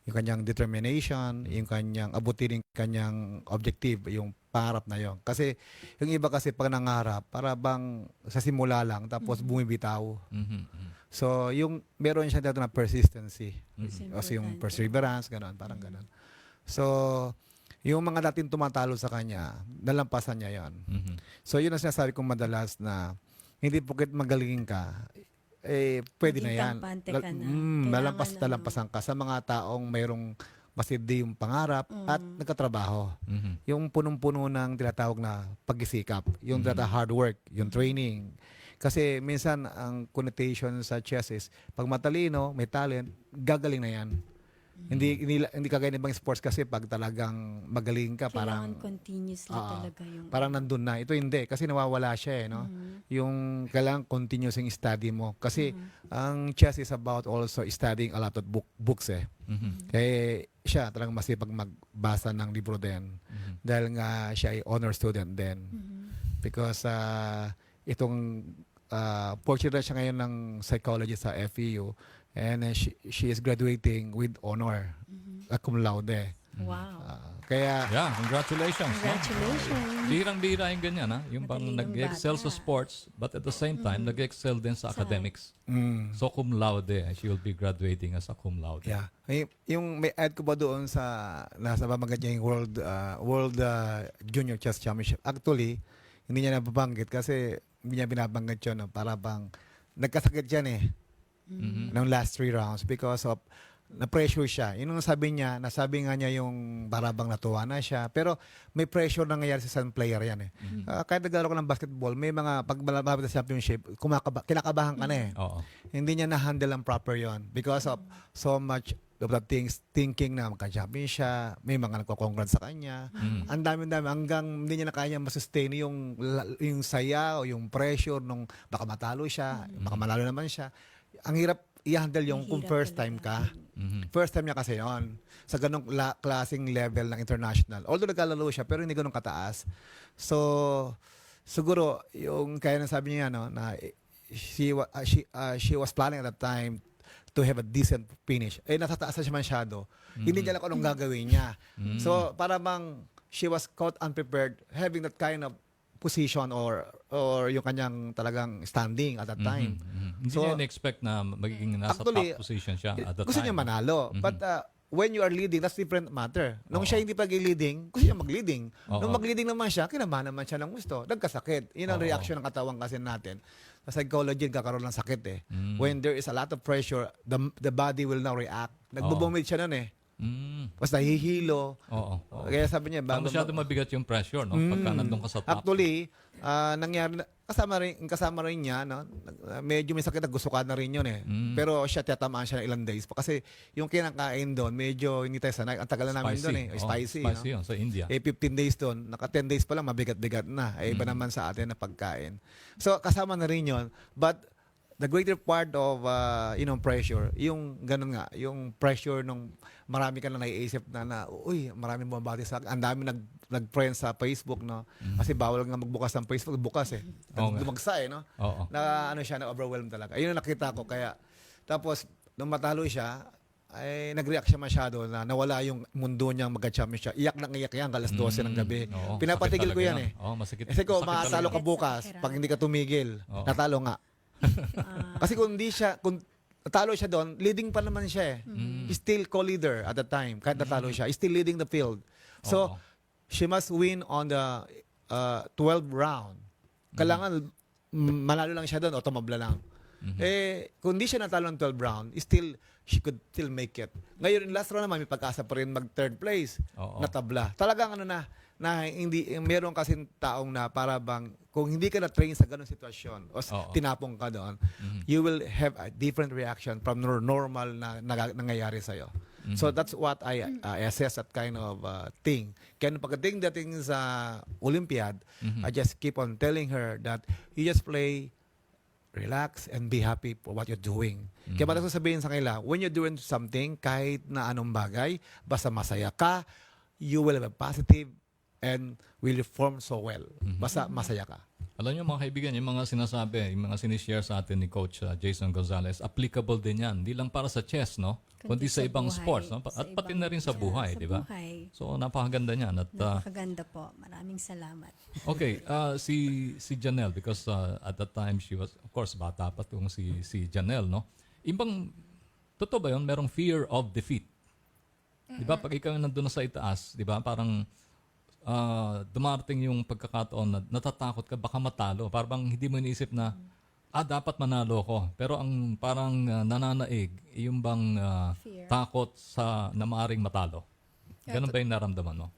yung kanyang determination, yung kanyang abutin yung kanyang objective, yung pangarap na yon. Kasi yung iba kasi pag nangarap, para bang sa simula lang tapos bumibitaw. So yung meron siya dito na persistency. O yung perseverance, gano'n, parang gano'n. So yung mga dating tumatalo sa kanya, nalampasan niya yon. So yun ang sinasabi kong madalas na hindi porket magaling ka, pwede na yan. Lalampasan ka sa mga taong mayroong masindi yung pangarap at nagkatrabaho. Yung punong-puno ng tinatawag na pag-isikap, yung hard work, yung training. Kasi minsan ang connotation sa chess is pag matalino, may talent, gagaling na yan. Hindi kagaya ng ibang sports kasi pag talagang magaling ka, Kailangan parang continuously talaga yung... parang nandun na. Ito hindi kasi nawawala siya no. Yung kailangan continuous yung study mo kasi ang chess is about also studying a lot of books eh. Kaya siya talagang masipag magbasa ng libro din dahil nga siya ay honor student din. Because itong fortunate siya ngayon ng psychology sa FEU. And she is graduating with honor, cum laude. Wow. Kaya Yeah, congratulations. Congratulations. Birang-bira yung ganyan, Yung parang Matalinong nag-excel sa bata. sports, but at the same time, nag-excel din sa academics. So, cum laude. She will be graduating as a cum laude. yeah. Yung may add ko ba doon sa nasa bamagat niya yung World Junior Chess Championship. Actually, hindi niya nababanggit kasi hindi niya binabanggit yun. Para bang nagkasakit yan eh. Ng last 3 rounds because of na-pressure siya. Yun ang nasabi nga niya yung barabang natuwa na siya. Pero may pressure na nangyayari sa isang player yan eh. Kahit naglaro ko ng basketball, may mga pag malapit sa championship, kinakabahan ka na eh. Hindi niya na-handle ang proper yon because of so much of the things, thinking na magka-champion siya, may mga nagko-congrats sa kanya. Ang dami-dami hanggang hindi niya na kaya masustain yung saya o yung pressure nung baka matalo siya, baka manalo naman siya. Ang hirap i-handle yung kung first time ka. First time niya kasi yon sa ganong klaseng level ng international. Although nagkalaro siya, pero hindi ganong kataas. So, siguro, yung kaya nasabi niya, na she was planning at that time to have a decent finish. Natataas na siya masyado. Hindi niya alam kung anong gagawin niya. So, para bang she was caught unprepared having that kind of position or yung kanyang talagang standing at that time. Hindi niya na-expect na magiging nasa actually, top position siya at that time. Gusto niya manalo. But when you are leading, that's different matter. Nung siya hindi pag-leading, gusto niya mag-leading. Nung mag-leading naman siya, kinamahan naman siya ng gusto. Nagkasakit. Yun ang reaction ng katawan kasi natin. Sa psychology, kakaroon ng sakit eh. When there is a lot of pressure, the body will now react. Nagbubumid siya nun eh. Basta hihilo. Kaya sabi niya, masyado mabigat yung pressure, pagka nandun ka sa top. Actually, nangyari, kasama rin niya, medyo may sakit na gusto ka na rin yun eh. Pero siya, tiyatamaan siya ng ilang days. Kasi yung kinakain doon, medyo hindi tayo sanay. Ang tagal na namin doon eh. Spicy. Spicy yun, sa India. 15 days doon. 10 days pa lang, mabigat-bigat na. Iba naman sa atin na pagkain. So, kasama na rin yun. But, the greater part of pressure, yung ganun nga, yung pressure nung marami ka na naiisip na uy, marami bumabati sa akin. Ang dami nag-friend sa Facebook, no? Kasi bawal nga magbukas ng Facebook, bukas eh. Dumagsa eh, no? Na siya, na-overwhelm talaga. Ayun ang nakita ko. Kaya, tapos, nung matalo siya, ay nag-react siya masyado na nawala yung mundo niyang magka-champion siya. Iyak nang iyak yan, alas 12 ng gabi. Pinapatigil ko yan eh. Kasi kung makatalo ka bukas, pag hindi ka tumigil, natalo nga. Kasi kung natalo siya doon, leading pa naman siya eh. Still co-leader at the time. Kahit natalo siya, still leading the field. So, she must win on the 12th round. Kailangan manalo lang siya doon o tumabla lang. Kung di siya natalo ng 12 round, still, she could still make it. Ngayon, last round naman, may pag-asa pa rin mag-third place. Natabla. Talagang na hindi, meron kasing taong na para bang, kung hindi ka na-train sa ganong sitwasyon o tinapong ka doon, you will have a different reaction from normal na nangyayari sa'yo. So that's what I assess that kind of thing. Kaya pagdating sa Olympiad, I just keep on telling her that you just play, relax, and be happy for what you're doing. Kaya madalas sabihin sa kanila, when you're doing something, kahit na anong bagay, basta masaya ka, you will have a positive and will form so well. Basta masaya ka. Alam niyo mga kaibigan, yung mga sinasabi, yung mga sinishare sa atin ni Coach Jason Gonzalez, applicable din yan. Hindi lang para sa chess, no? Kundi sa ibang buhay, sports, no? At pati na rin sa buhay, di ba? So, napakaganda niyan. Napakaganda po. Maraming salamat. Okay, si Janelle, because at that time, she was, of course, bata pa itong si Janelle, no? Imbang, totoo ba yun? Merong fear of defeat. Di ba? Pag ikaw nandun na sa itaas, di ba? Parang, dumarating yung pagkakataon na natatakot ka baka matalo. Parang hindi mo iniisip na dapat manalo ko. Pero ang parang nananaig yung bang takot sa na maaring matalo. Ganun ba yung naramdaman mo?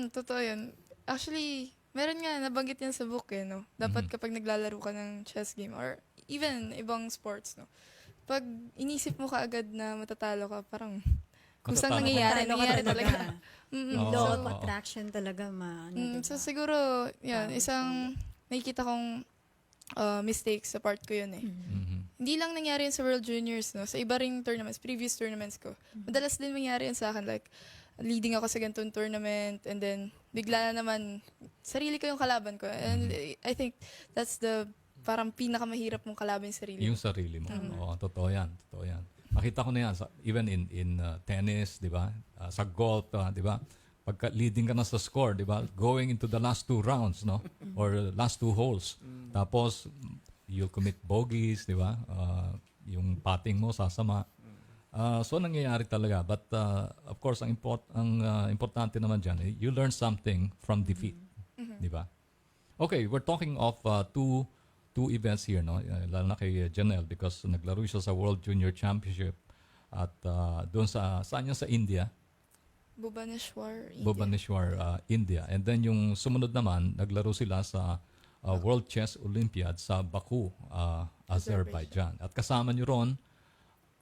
Totoo yun. Actually, meron nga nabanggit yan sa book no. Dapat kapag naglalaro ka ng chess game or even ibang sports no. Pag inisip mo kaagad na matatalo ka, parang kung saan nangyayari talaga. Law of attraction talaga So siguro, yan, isang nakikita kong mistake sa part ko yun Hindi lang nangyari yun sa World Juniors, no? Sa iba ring tournaments, previous tournaments ko. Madalas din mangyari yun sa akin, like, leading ako sa ganitong tournament, and then, bigla na naman, sarili ko yung kalaban ko. And I think that's the parang pinakamahirap mong kalaban yung sarili mo. Yung sarili mo. Oo, totoo yan. Totoo yan. Nakita ko na yan, even in tennis, di ba? Sa golf, di ba? Pagka leading ka na sa score, di ba? Going into the last 2 rounds, no? Or last 2 holes. Tapos, you'll commit bogeys, di ba? Yung putting mo, sasama. So, nangyayari talaga. But, of course, ang importante naman dyan, you learn something from defeat. Di ba? Okay, we're talking of two events here, no? Lalo na kay Janelle because naglaro siya sa World Junior Championship at doon saan yun sa India? Bhubaneswar, India. And then yung sumunod naman, naglaro sila sa World Chess Olympiad sa Baku, Azerbaijan. At kasama niyo ron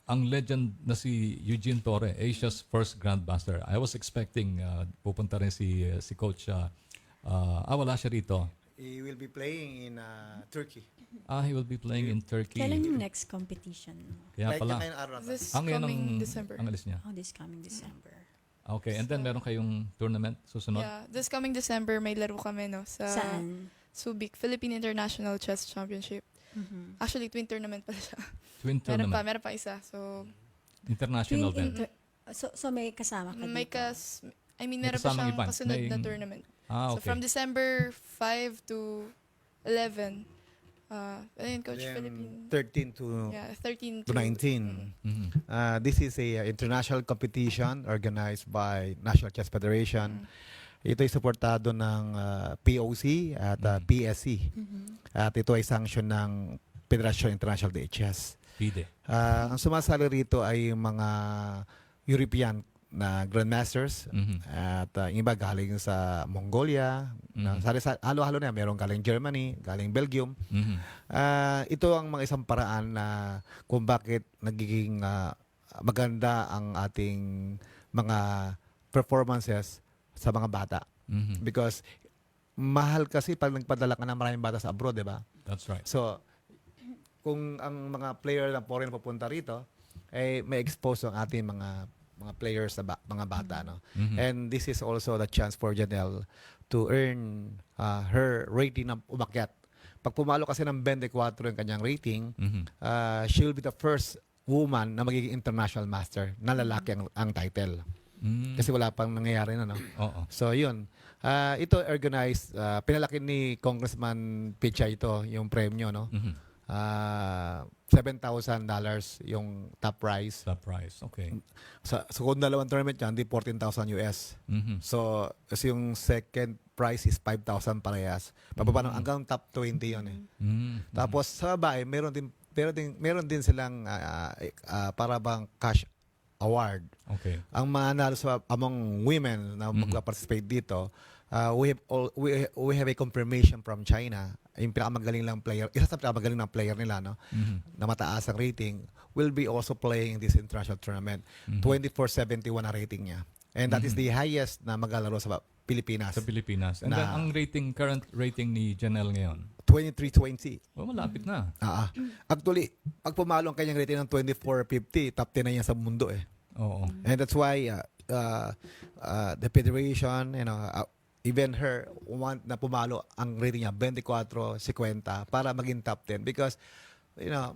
ang legend na si Eugene Torre, Asia's first grandmaster. I was expecting pupunta rin si Coach. Wala siya rito. He will be playing in Turkey. He will be playing in Turkey. Kailan yung next competition? Kaya pala. This coming December. Ang alis niya? This coming December. Okay, and then meron kayong tournament susunod? Yeah, this coming December may laro kami Saan? Subic, Philippine International Chess Championship. Actually, twin tournament pala siya. Twin tournament? Meron pa isa. So, international din? So may kasama ka dito? Meron pa siyang kasunod na tournament. Okay. So, from December 5 to 11, Coach Philippine. 13 to 19. This is a international competition organized by National Chess Federation. Ito ay suportado ng POC at PSC. At ito ay sanction ng Federation International de Chess. FIDE. Ang sumasali rito ay mga European na grandmasters at iba galing sa Mongolia, halo-halo na, merong galing Germany, galing Belgium. Ito ang mga isang paraan na kung bakit nagiging maganda ang ating mga performances sa mga bata. Because mahal kasi pag nagpadala ka ng maraming bata sa abroad, di ba? That's right. So, kung ang mga player ng foreign papunta rito, may expose ang ating mga players na mga bata, no? And this is also the chance for Janelle to earn her rating na umakyat. Pag pumalo kasi ng 24 yung kanyang rating, she will be the first woman na magiging international master na lalaki ang title. Kasi wala pang nangyayari na, no? So, yun. Ito organized, pinalaki ni Congressman Picha ito, yung premyo, no? $7,000 yung top prize. Top prize, okay. So kung dalawang tournament yan, di $14,000 US. So, kasi yung second price is 5,000 parehas. Pababa hanggang top 20 yun eh. Tapos sa babae, meron din silang para bang cash award. Okay. Ang manalo sa among women na magpa-participate dito, we have a confirmation from China. Yung pinakamagaling lang player, isa sa pinakamagaling na player nila, no, na mataas ang rating, will be also playing in this international tournament. 2471 ang rating niya. And that is the highest na maglalaro sa Pilipinas. Sa Pilipinas. And then, ang current rating ni Janelle ngayon? 2320. Oh, malapit na. Actually, pag pumalo ang kanyang rating ng 2450, top 10 na yan sa mundo eh. Oo. And that's why the federation, even her want na pumalo ang rating niya 24-50 para maging top 10 because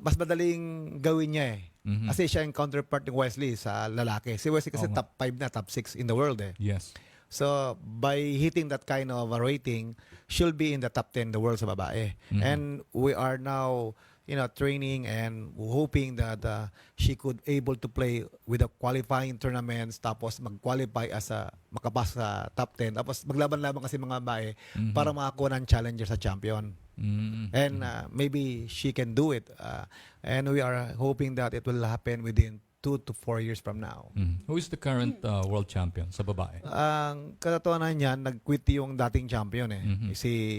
mas madaling gawin niya eh. Kasi siya yung counterpart ng Wesley sa lalaki. Si Wesley kasi top 5 na, top 6 in the world eh. Yes. So, by hitting that kind of a rating, she'll be in the top 10 in the world sa babae. And we are now, training and hoping that she could able to play with the qualifying tournaments, tapos mag-qualify as makapasa sa top 10, tapos maglaban-laban kasi mga babae para makakuha ng challenger sa champion. And maybe she can do it. And we are hoping that it will happen within 2 to 4 years from now. Who is the current world champion sa babae? Ang katotohanan niyan, nag-quit yung dating champion eh. Si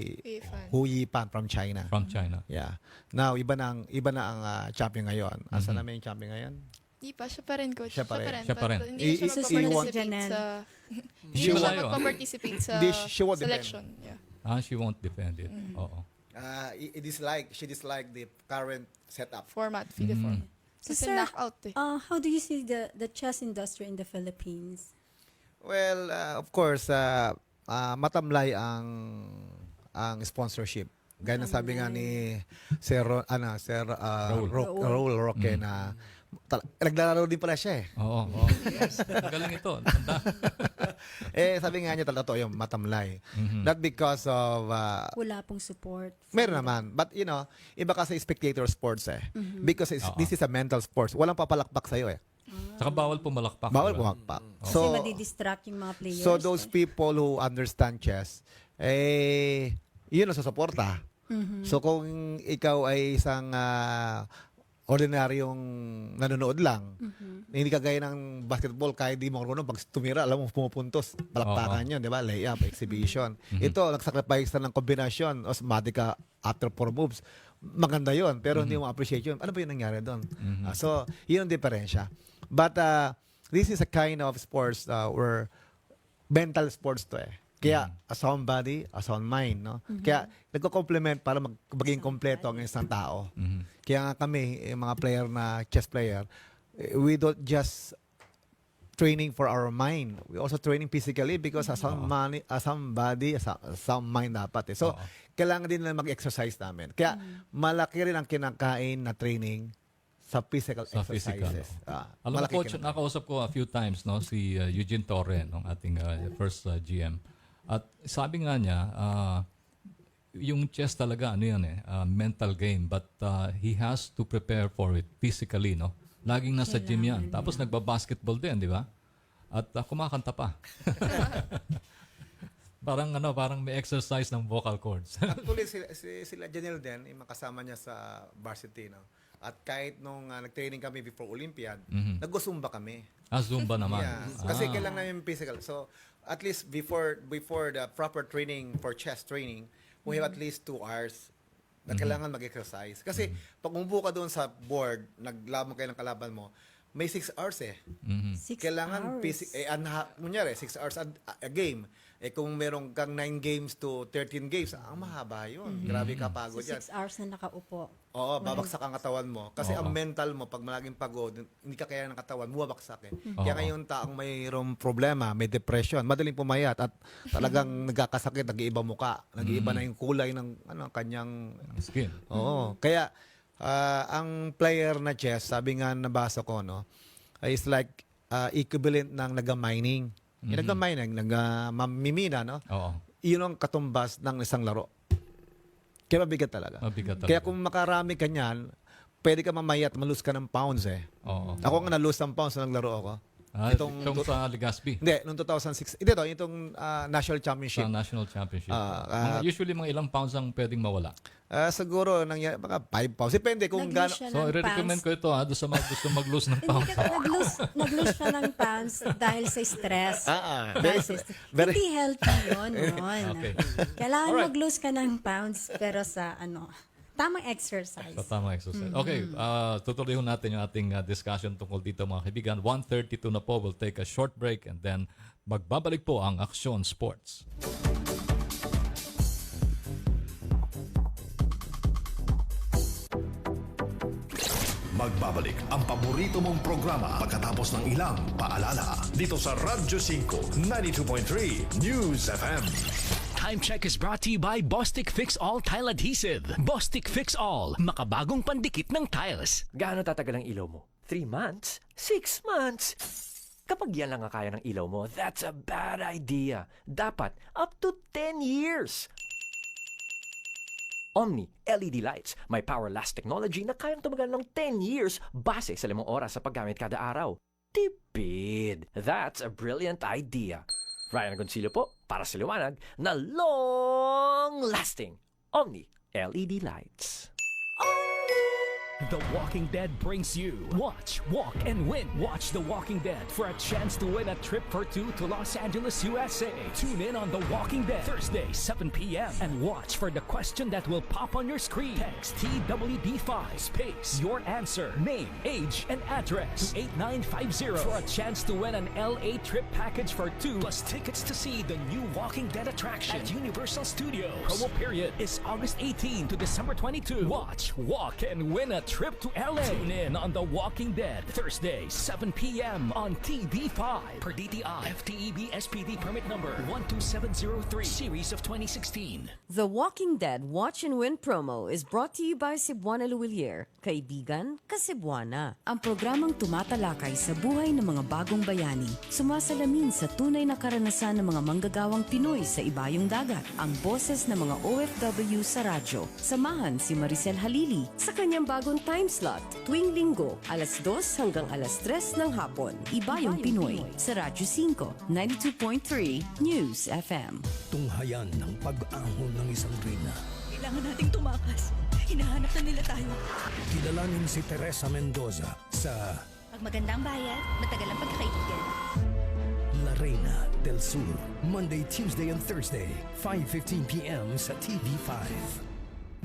Hu Yifan from China. From China. Yeah. Now, iba na ang champion ngayon. Asa naman yung champion ngayon? Di pa, siya pa rin, coach. Siya pa rin. Siya pa rin. But hindi siya magpa-participate sa... Hindi siya magpa-participate sa selection. Yeah. She won't defend it. Oo. She disliked the current setup. Format, FIDE format. Kasi Sir, knockout eh. How do you see the chess industry in the Philippines? Well, of course, matamlay ang sponsorship. Gaya na sabi nga ni Sir Raul Roque na naglalaro din pala siya eh. Oo. Yes. Magaling ito. Sabi nga niya talaga yung matamlay. Not because of... wala pong support. Meron naman. But, iba kasi spectator sports eh. Because this is a mental sports. Walang papalakpak sa'yo eh. Saka bawal pumalakpak. Bawal pumalakpak. Kasi madidistract yung mga players. So, those people who understand chess, yun ang susuporta. So, kung ikaw ay isang... ordinaryong nanonood lang. Hindi kagaya ng basketball, kahit di mo marunong, pag tumira, alam mo, pumupuntos. Palakpakan yun, di ba? Layup, exhibition. Ito, nagsacrifice na ng kombinasyon. Osmatic ka after 4 moves. Maganda yun, pero hindi mo appreciate yun. Ano ba yung nangyari doon? So, yun ang diferensya. But, this is a kind of sports where mental sports to eh. Kaya, a sound body, a sound mind, no? Kaya, nagko-complement para maging kompleto ang isang tao. Kaya nga kami, mga player na chess player, we don't just training for our mind. We also training physically because a sound body, a sound mind dapat eh. So, kailangan din na mag-exercise namin. Kaya, malaki rin ang kinakain na training sa physical exercises. Alam mo, coach, nakausap ko a few times, no, si Eugene Torre, no, ating first GM. At sabi nga niya, yung chess talaga, mental game. But he has to prepare for it physically, no? Laging nasa gym yan. Tapos nagba-basketball din, di ba? At kumakanta pa. Parang may exercise ng vocal cords. Actually, sila Janelle din, yung makasama niya sa varsity, no? At kahit nung nag-training kami before Olympiad, nag-zumba kami. Zumba naman. Yeah. Kasi kailangan namin physical. So, at least before the proper training for chess training, we have at least 2 hours na kailangan mag-exercise. Kasi pag umupo ka doon sa board, naglaban kayo ng kalaban mo, may 6 hours eh. 6 kailangan hours. kunyari, 6 hours a game. Kung meron kang 9 games to 13 games, ang mahaba yun. Grabe ka pagod yan. 6 hours na nakaupo. Oo, babaksak ang katawan mo. Kasi ang mental mo, pag malaging pagod, hindi ka kaya ng katawan, bumabaksak eh. Kaya ngayon taong mayroong problema, may depression, madaling pumayat at talagang nagkakasakit, nag-iiba muka, nag-iiba na yung kulay ng kanyang skin. Oo. Kaya ang player na chess, sabi nga nabasa ko, no, is like equivalent ng naga-mining. Yung naga-mining, naga-mamimina, no? Oo. Yun ang katumbas ng isang laro. Kaya mabigat talaga. Kaya kung makarami ka niyan, pwede ka mamayat, malus ka ng pounds eh. Oo. Ako nga na-lose ng pounds na naglaro ako. Itong sa Legazpi. Hindi, noong 2006. Ito, itong National Championship. Sa National Championship. Usually, mga ilang pounds ang pwedeng mawala. Siguro, mga 5 pounds. Depende kung Nag-lose gaano. siya So, ng i-recommend ko ito doon sa mga gusto mag-lose ng pounds. Nag-lose siya ng pounds dahil sa stress. Dahil sa stress. very- Hindi healthy yun. Okay. Kailangan Alright. mag-lose ka ng pounds pero sa tamang exercise. Sa tamang exercise. Okay, tutuloy natin yung ating discussion tungkol dito mga kaibigan. 1:32 na po, we'll take a short break and then magbabalik po ang Aksyon Sports. Magbabalik ang paborito mong programa pagkatapos ng ilang paalala dito sa Radyo 5 92.3 News FM. Time check is brought to you by Bostik Fix All Tile Adhesive. Bostik Fix All, makabagong pandikit ng tiles. Gaano tatagal ang ilaw mo? 3 months? 6 months? Kapag yan lang ang kaya ng ilaw mo, that's a bad idea. Dapat up to 10 years. Omni LED lights, may power last technology na kayang tumagal ng 10 years base sa 5 oras sa paggamit kada araw. Tipid! That's a brilliant idea. Ryan Agoncillo po, para sa liwanag na long-lasting Omni LED lights. The Walking Dead brings you Watch, Walk, and Win. Watch The Walking Dead for a chance to win a trip for 2 to Los Angeles, USA. Tune in on The Walking Dead Thursday, 7 p.m. and watch for the question that will pop on your screen. Text TWD5 space your answer, name, age, and address to 8950 for a chance to win an LA trip package for 2 plus tickets to see the new Walking Dead attraction at Universal Studios. Promo period is August 18 to December 22. Watch, walk, and win a trip to LA. Tune in on The Walking Dead Thursday, 7 p.m. on TV5 per DTI FTEB SPD permit number 12703 series of 2016. The Walking Dead Watch and Win promo is brought to you by Cebuana Luwilier, kaibigan ka Cebuana. Ang programang tumatalakay sa buhay ng mga bagong bayani, sumasalamin sa tunay na karanasan ng mga manggagawang Pinoy sa ibayong dagat. Ang boses ng mga OFW sa radyo. Samahan si Maricel Halili sa kanyang bagong time slot tuwing linggo, alas 2 hanggang alas 3 ng hapon. Ibayong Pinoy sa Radyo 5, 92.3 News FM. Tunghayan ng pag-ahon ng isang reyna. Kailangan nating tumakas. Hinahanap na nila tayo. Kilalanin si Teresa Mendoza sa Pag magandang bayad, matagal ang pagkakaibigan. La Reina del Sur. Monday, Tuesday, and Thursday, 5:15 p.m. sa TV5.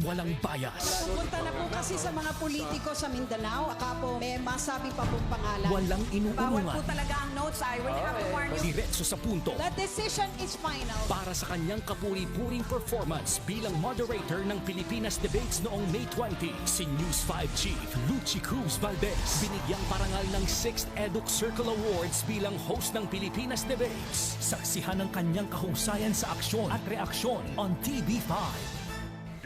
Walang bias. Pupunta na po kasi sa mga politiko sa Mindanao. Aka po may masabi pa pong pangalan. Walang Bawal inuurungan. po talaga ang notes. I really have to warn you. Diretso sa punto. The decision is final. Para sa kanyang kapuri-puring performance bilang moderator ng Pilipinas Debates noong May 20, si News 5 Chief Luchi Cruz Valdez binigyang parangal ng 6th Eduk Circle Awards bilang host ng Pilipinas Debates. Saksihan ang kanyang kahusayan sa aksyon at reaksyon on TV5.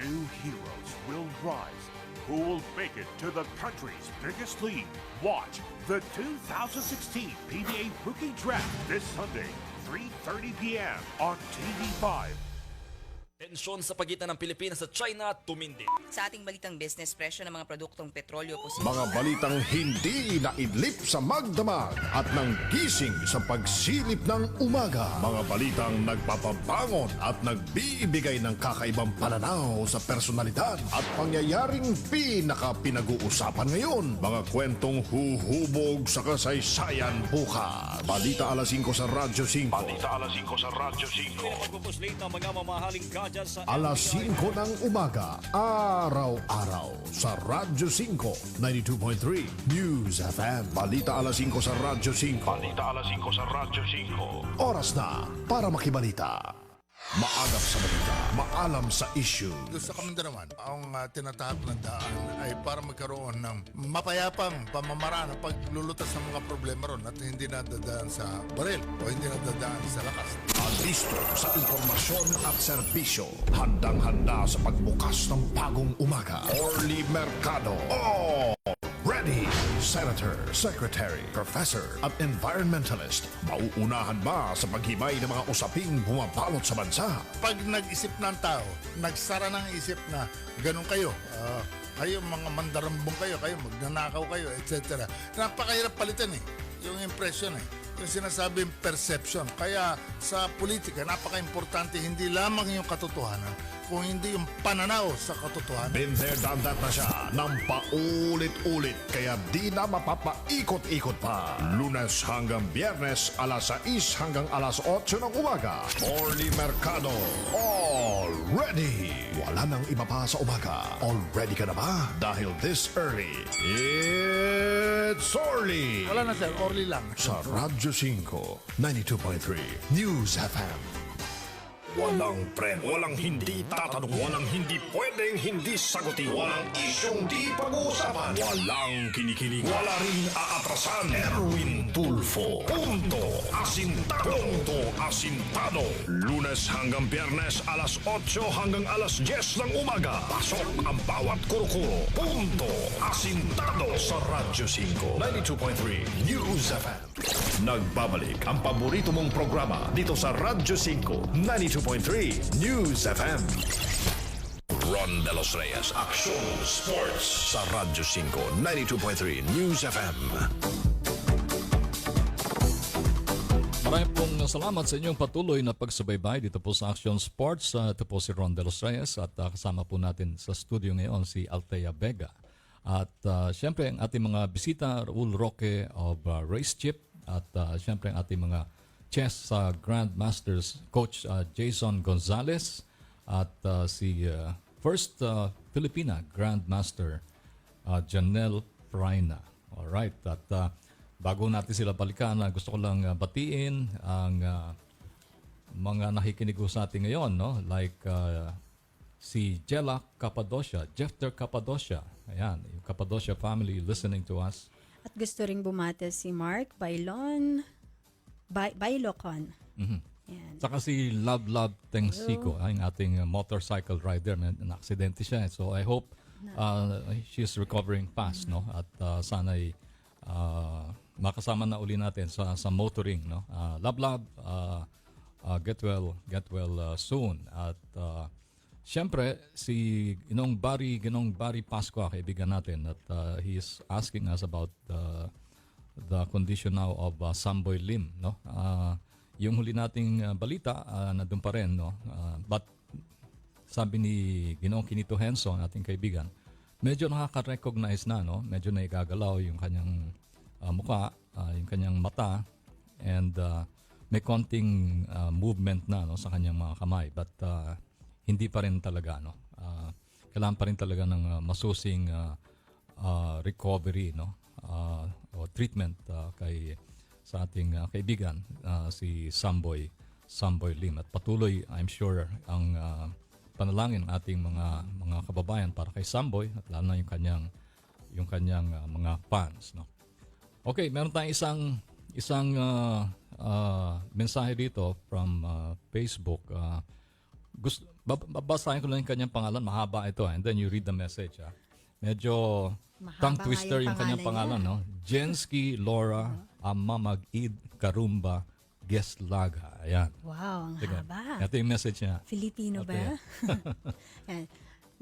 New heroes will rise. Who will make it to the country's biggest league? Watch the 2016 PBA Rookie Draft this Sunday, 3:30 p.m. on TV5. Tensyon sa pagitan ng Pilipinas at China tumindi. Sa ating balitang business, presyo ng mga produktong petrolyo posibleng Mga balitang hindi naidlip sa magdamag at nang gising sa pagsilip ng umaga. Mga balitang nagpapabangon at nagbibigay ng kakaibang pananaw sa personalidad at pangyayaring pinaka-pinag-uusapan ngayon. Mga kwentong huhubog sa kasaysayan bukas. Balita alas 5 sa Radyo 5. Balita alas 5 sa Radyo 5. Pagpupuslate ng mga mamahaling gadget sa Alas 5 ng umaga, araw-araw sa Radyo 5, 92.3 News FM. Balita alas 5 sa Radyo 5. Balita alas 5 sa Radyo 5. Oras na para makibalita. Maagap sa balita, maalam sa issue. Sa Kamindanao, ang tinatahak na daan ay para magkaroon ng mapayapang pamamaraan ng paglulutas ng mga problema ron at hindi nadadaan sa baril o hindi nadadaan sa lakas. Alisto sa informasyon at serbisyo. Handang-handa sa pagbukas ng bagong umaga. Orly Mercado. Oh! Ready! Senator, Secretary, Professor at Environmentalist. Mauunahan ba sa paghimay ng mga usaping bumabalot sa bansa? Pag nag-isip ng tao, nagsara ng isip na ganun kayo, kayo mga mandarambong kayo magnanakaw kayo, etc. Napakahirap palitan eh. yung impression yung sinasabing perception. Kaya sa politika, napaka-importante hindi lamang yung katotohanan, kung hindi yung pananaw sa katotohanan. Been there, done that na siya ng paulit-ulit kaya di na mapapaikot-ikot pa. Lunes hanggang Biyernes, alas 6 hanggang alas 8 ng umaga. Orly Mercado, all ready. Wala nang iba pa sa umaga. All ready ka na ba? Dahil this early, it's Orly. Wala na sir, Orly lang. Sa Radyo 5, 92.3, News FM. Walang walang hindi tatanong, walang hindi pwedeng hindi sagutin, walang isyong di pag-uusapan, walang kinikilig, wala rin aatrasan. Erwin Tulfo, punto asintado. Punto asintado. Lunes hanggang Biyernes, alas 8 hanggang alas 10 ng umaga. Pasok ang bawat kuro-kuro. Punto asintado sa Radyo 5, 92.3 News FM. Nagbabalik ang paborito mong programa dito sa Radyo 5, 92.3 News FM. Ron De Los Reyes, Action Sports sa Radyo 5, 92.3 News FM. Maraming pong salamat sa inyong patuloy na pagsubaybay dito po sa Action Sports. Ito po si Ron De Los Reyes at kasama po natin sa studio ngayon si Althea Vega. At siyempre ang ating mga bisita, Raul Roque of Race Chip. At siyempre ang ating mga chess Grandmasters Coach Jason Gonzalez at si first Filipina Grandmaster Janelle Fraina. Alright, at bago natin sila balikan, gusto ko lang batiin ang mga nakikinig sa atin ngayon, no? Like si Jella Cappadocia, Jeffter Cappadocia. Ayan, yung Cappadocia family listening to us. At gusto ring bumate si Mark Bailocon. Mm-hmm. Saka si Love Tengsiko, ang ating motorcycle rider. Na-aksidente siya. So I hope she's recovering fast, no? At sana'y makasama na uli natin sa motoring, no? Love, get well soon. At siyempre, si Ginong Barry Pascua, kaibigan natin, at he is asking us about the condition now of Samboy Lim, no? Yung huli nating balita, nandun pa rin, no? But sabi ni Ginong Kinito Henson, ating kaibigan, medyo nakaka-recognize na, no? Medyo naigagalaw yung kanyang mukha, yung kanyang mata, and may konting movement na, no, sa kanyang mga kamay. But hindi pa rin talaga, no? Kailangan pa rin talaga ng masusing recovery, no? O treatment sa ating kaibigan, si Samboy Lim. At patuloy, I'm sure, ang panalangin ng ating mga kababayan para kay Samboy at lalo na yung kanyang mga fans, no? Okay, meron tayong isang mensahe dito from Facebook. Babasahin ko lang yung kanyang pangalan. Mahaba ito. And then you read the message. Medyo tongue twister yung kanyang pangalan. No? Jensky Laura Amamag-id Karumba Geslaga. Ayan. Wow, ang Sige. haba. Ito yung message niya. Filipino ba?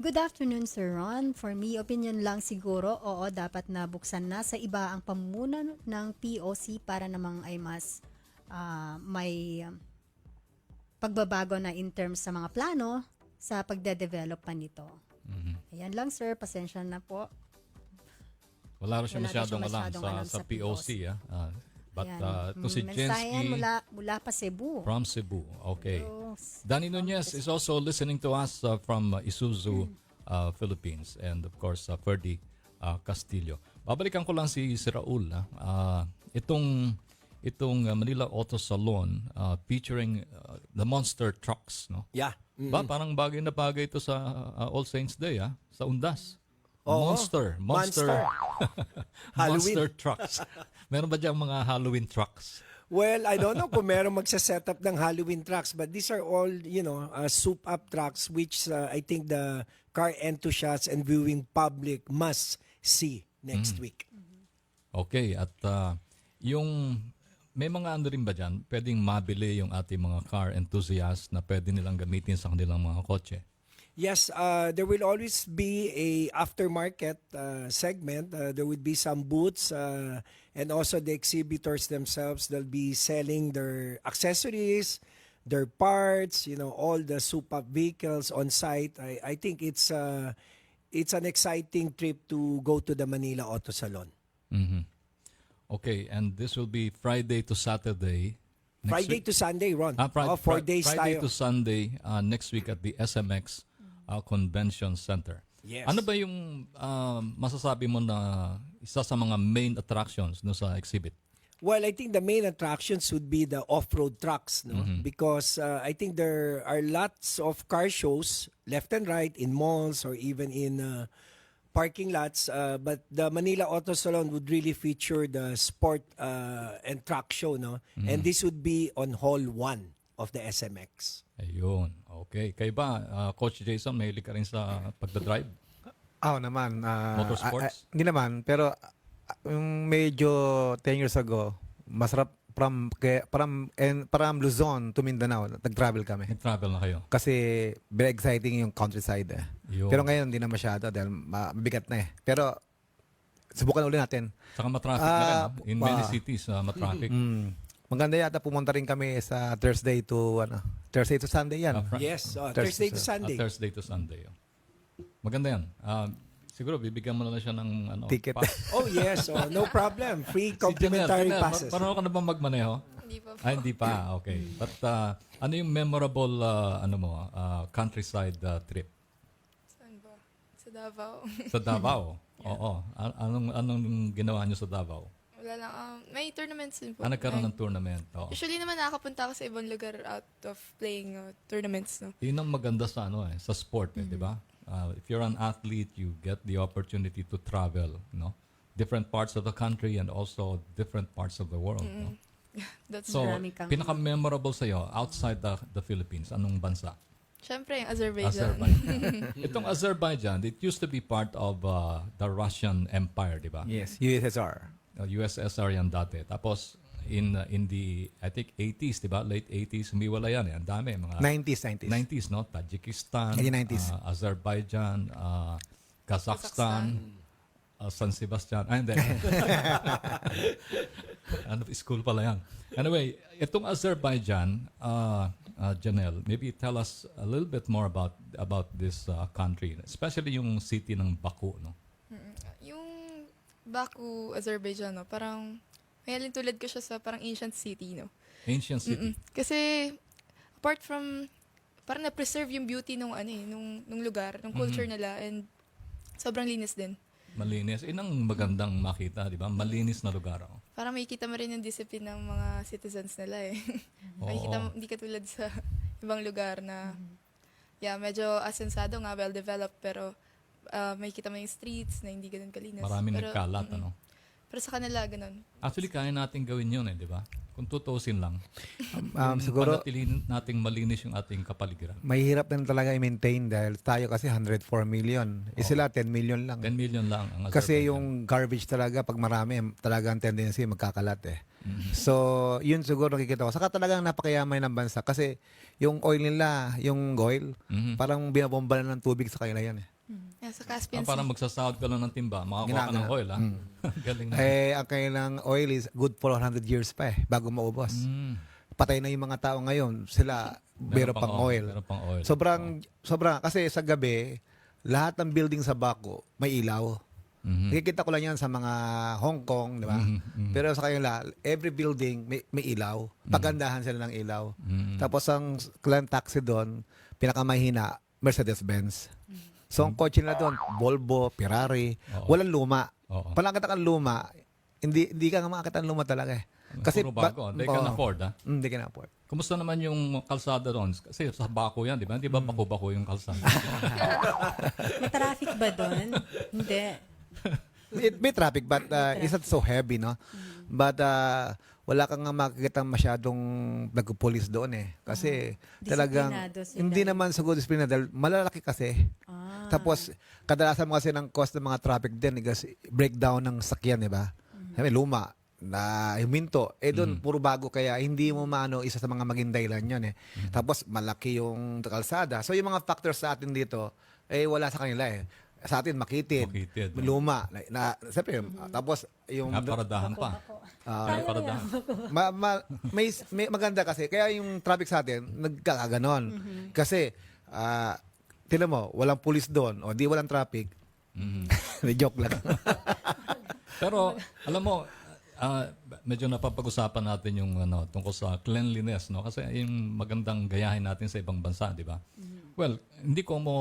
Good afternoon, Sir Ron. For me, opinion lang siguro, oo, dapat nabuksan na sa iba ang pamumuno ng POC para namang ay mas may pagbabago na in terms sa mga plano sa pagde-develop pa nito. Mm-hmm. Ayan lang, sir. Pasensya na po. Wala rin siya masyadong alam sa POC. But ito si Jensky mula pa Cebu. From Cebu. Okay. Danny Nunez is also listening to us from Isuzu, Philippines. And of course, Ferdy Castillo. Babalikan ko lang si Raul. Itong Manila Auto Salon featuring the monster trucks, no? Yeah. Mm-hmm. Ba, parang bagay na bagay ito sa All Saints Day, sa Undas. Monster. Monster trucks. Meron ba diyang mga Halloween trucks? Well, I don't know kung meron magsa-set up ng Halloween trucks, but these are all, soup-up trucks which I think the car enthusiasts and viewing public must see next week. Okay, at may mga ano rin ba dyan, pwedeng mabili yung ating mga car enthusiasts na pwede nilang gamitin sa kanilang mga kotse? Yes, there will always be a aftermarket segment. There would be some booths and also the exhibitors themselves. They'll be selling their accessories, their parts, all the soup-up vehicles on site. I think it's an exciting trip to go to the Manila Auto Salon. Mhm. Okay, and this will be Friday to Saturday. next Friday week. to Sunday, Ron. Fri- 4 days Friday tayo. to Sunday next week at the SMX Convention Center. Yes. Ano ba yung masasabi mo na isa sa mga main attractions no sa exhibit? Well, I think the main attractions would be the off-road trucks, no? Mhm. Because I think there are lots of car shows left and right in malls or even in parking lots. But the Manila Auto Salon would really feature the sport and truck show, no? And this would be on Hall 1 of the SMX. Ayun. Okay. Kayo ba, Coach Jason, mahilig ka rin sa pagdadrive? Oo naman. Motorsports? Hindi naman, pero yung medyo 10 years ago, masarap from Luzon to Mindanao, nag-travel kami. Nag-travel na kayo? Kasi very exciting yung countryside. Yun. Pero ngayon, hindi na masyado dahil mabigat na eh. Pero subukan ulit natin. Saka matraffic na rin, no? In many cities, matraffic. Maganda yata pumunta rin kami sa Thursday to Sunday yan. Yes, Thursday to Sunday. Thursday to Sunday. Maganda yan. Siguro bibigyan mo na lang siya ng ticket. Oh yes, no problem. Free complimentary passes. Parang ka na ba magmaneho? Hindi pa po. Hindi pa. Okay. But ano yung memorable countryside trip? Saan ba? Sa Davao. Sa Davao? Oo. Anong ginawa niyo sa Davao? Wala lang. May tournaments din po. Nagkaroon ng tournament. Oo. Usually naman nakakapunta ako sa ibang lugar out of playing tournaments. No? Yun ang maganda sa sa sport, di ba? If you're an athlete, you get the opportunity to travel, different parts of the country and also different parts of the world. No? That's So, pinaka-memorable sa'yo outside the Philippines, anong bansa? Siyempre, yung Azerbaijan. Itong Azerbaijan, it used to be part of the Russian Empire, di ba? Yes, USSR. USSR yan dati. Tapos, in the, I think, 80s, di ba? Late 80s, humiwala yan. Ang dami. Mga 90s. No? Tajikistan, 90s. Azerbaijan, Kazakhstan, San Sebastian. Hindi. School pala yan. Anyway, itong Azerbaijan, Janelle, maybe tell us a little bit more about this country, especially yung city ng Baku, no? Yung Baku, Azerbaijan, no? Parang may tulad ko siya sa parang ancient city, no? Ancient city. Kasi apart from parang na-preserve yung beauty nung lugar, nung culture nila, and sobrang linis din. Malinis. Ang magandang makita, di ba? Malinis na lugar. Oh. Parang makikita mo rin yung discipline ng mga citizens nila eh. Makikita mo, hindi katulad sa ibang lugar na medyo asensado nga, well-developed, pero makikita mo yung streets na hindi ganun kalinis. Maraming nagkalat, ano? Pero sa kanila, ganun. Actually, kaya natin gawin yun di ba? Kung tutusin lang. Siguro, panatilihin nating malinis yung ating kapaligiran. Mahirap din talaga i-maintain dahil tayo kasi 104 million. Sila 10 million lang. 10 million lang. Ang kasi yung garbage talaga, pag marami, talagang tendency magkakalat eh. So, yun siguro nakikita ko. Saka talagang napakayamay ng bansa kasi yung oil nila, yung oil, parang binabomba na ng tubig sa kanila yan eh. Sa Caspian Sea. Parang magsasahod ka lang ng timba, makakuha ka ng oil, ha? Galing na. Ang kanilang oil is good for 100 years pa bago maubos. Patay na yung mga tao ngayon, sila meron pang oil. Sobrang, kasi sa gabi, lahat ng building sa Baku may ilaw. Nakikita ko lang yan sa mga Hong Kong, di ba? Pero sa kanila, every building may ilaw. Pagandahan sila ng ilaw. Tapos ang clan taxi doon, pinakamahina, Mercedes-Benz. So, ang kotse nila doon, Volvo, Ferrari, walang luma. Palakita kang luma, hindi ka nga makakita ng luma talaga eh. Kasi, puro bago, they can afford, ha? They can afford. Kumusta naman yung kalsada doon? Kasi sa Baku yan, di ba? Di ba Baku-Baku yung kalsada? May traffic ba doon? Hindi. May traffic, but it's not so heavy, no? But, wala kang nga makikita masyadong nagpupulis doon eh. Kasi talagang, hindi naman sa good discipline dahil malalaki kasi. Tapos, kadalasan mo kasi ng cost ng mga traffic din, breakdown ng sakyan, di ba? Luma, na huminto, doon puro bago, kaya hindi mo maano, isa sa mga maging dahilan yun eh. Tapos malaki yung kalsada. So yung mga factors sa atin dito, wala sa kanila eh. Sa atin makitid, luma, siyempre, tapos yung paradahan pa. Paradahan. may maganda kasi, kaya yung traffic sa atin, nagkakaganon. Kasi, tinan mo, walang pulis doon, o di walang traffic. Joke lang. Pero, alam mo, medyo napapag-usapan natin yung tungkol sa cleanliness, no? Kasi yung magandang gayahin natin sa ibang bansa, di ba? Well, hindi ko mo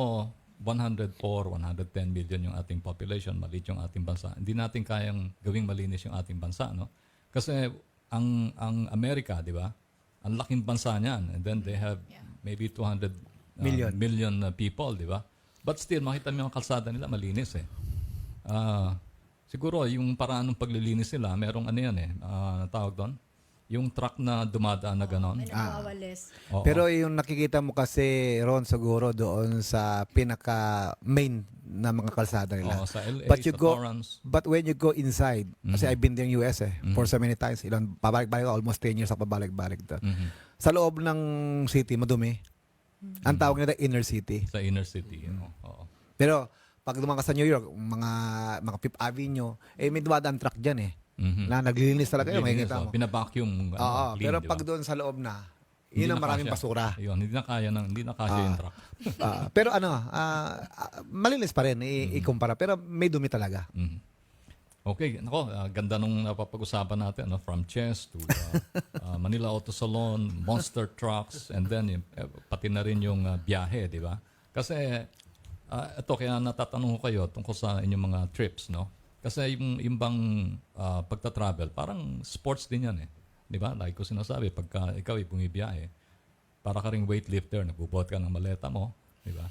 104, 110 million yung ating population, maliit yung ating bansa. Hindi natin kayang gawing malinis yung ating bansa, no? Kasi ang Amerika, di ba? Ang laking bansa niyan. And then they have maybe 200 million people, di ba? But still, makita mo yung kalsada nila, malinis eh. Siguro, yung paraan ng paglilinis nila, merong tawag doon? Yung truck na dumadaan na gano'n. Pero yung nakikita mo kasi, Ron, siguro doon sa pinaka-main na mga kalsada nila. Sa LA, but when you go inside, kasi I've been there in US for so many times, pabalik-balik, almost 10 years ako pabalik-balik doon. Sa loob ng city, madumi. Ang tawag nila inner city. Sa inner city, oo. Pero, pag dumaan ka sa New York, mga Fifth Avenue, may dumadaan truck dyan na naglilinis talaga yun. Makikita mo. Pinabacuum. Clean, pero diba? Pag doon sa loob na, yun ang maraming basura. Yun, hindi na kaya yung truck. Pero malinis pa rin, ikumpara. Pero may dumi talaga. Okay, ganda nung napapag-usapan natin, from chess to Manila Auto Salon, monster trucks, and then pati na rin yung biyahe, di ba? Kasi ito, kaya natatanong ko kayo tungkol sa inyong mga trips, no? Kasi yung bang pagta-travel, parang sports din yan eh. Di ba? Like ko sinasabi, pagka ikaw ay bumibiyahe, para ka ring weightlifter, nagbubuhat ka ng maleta mo, di ba?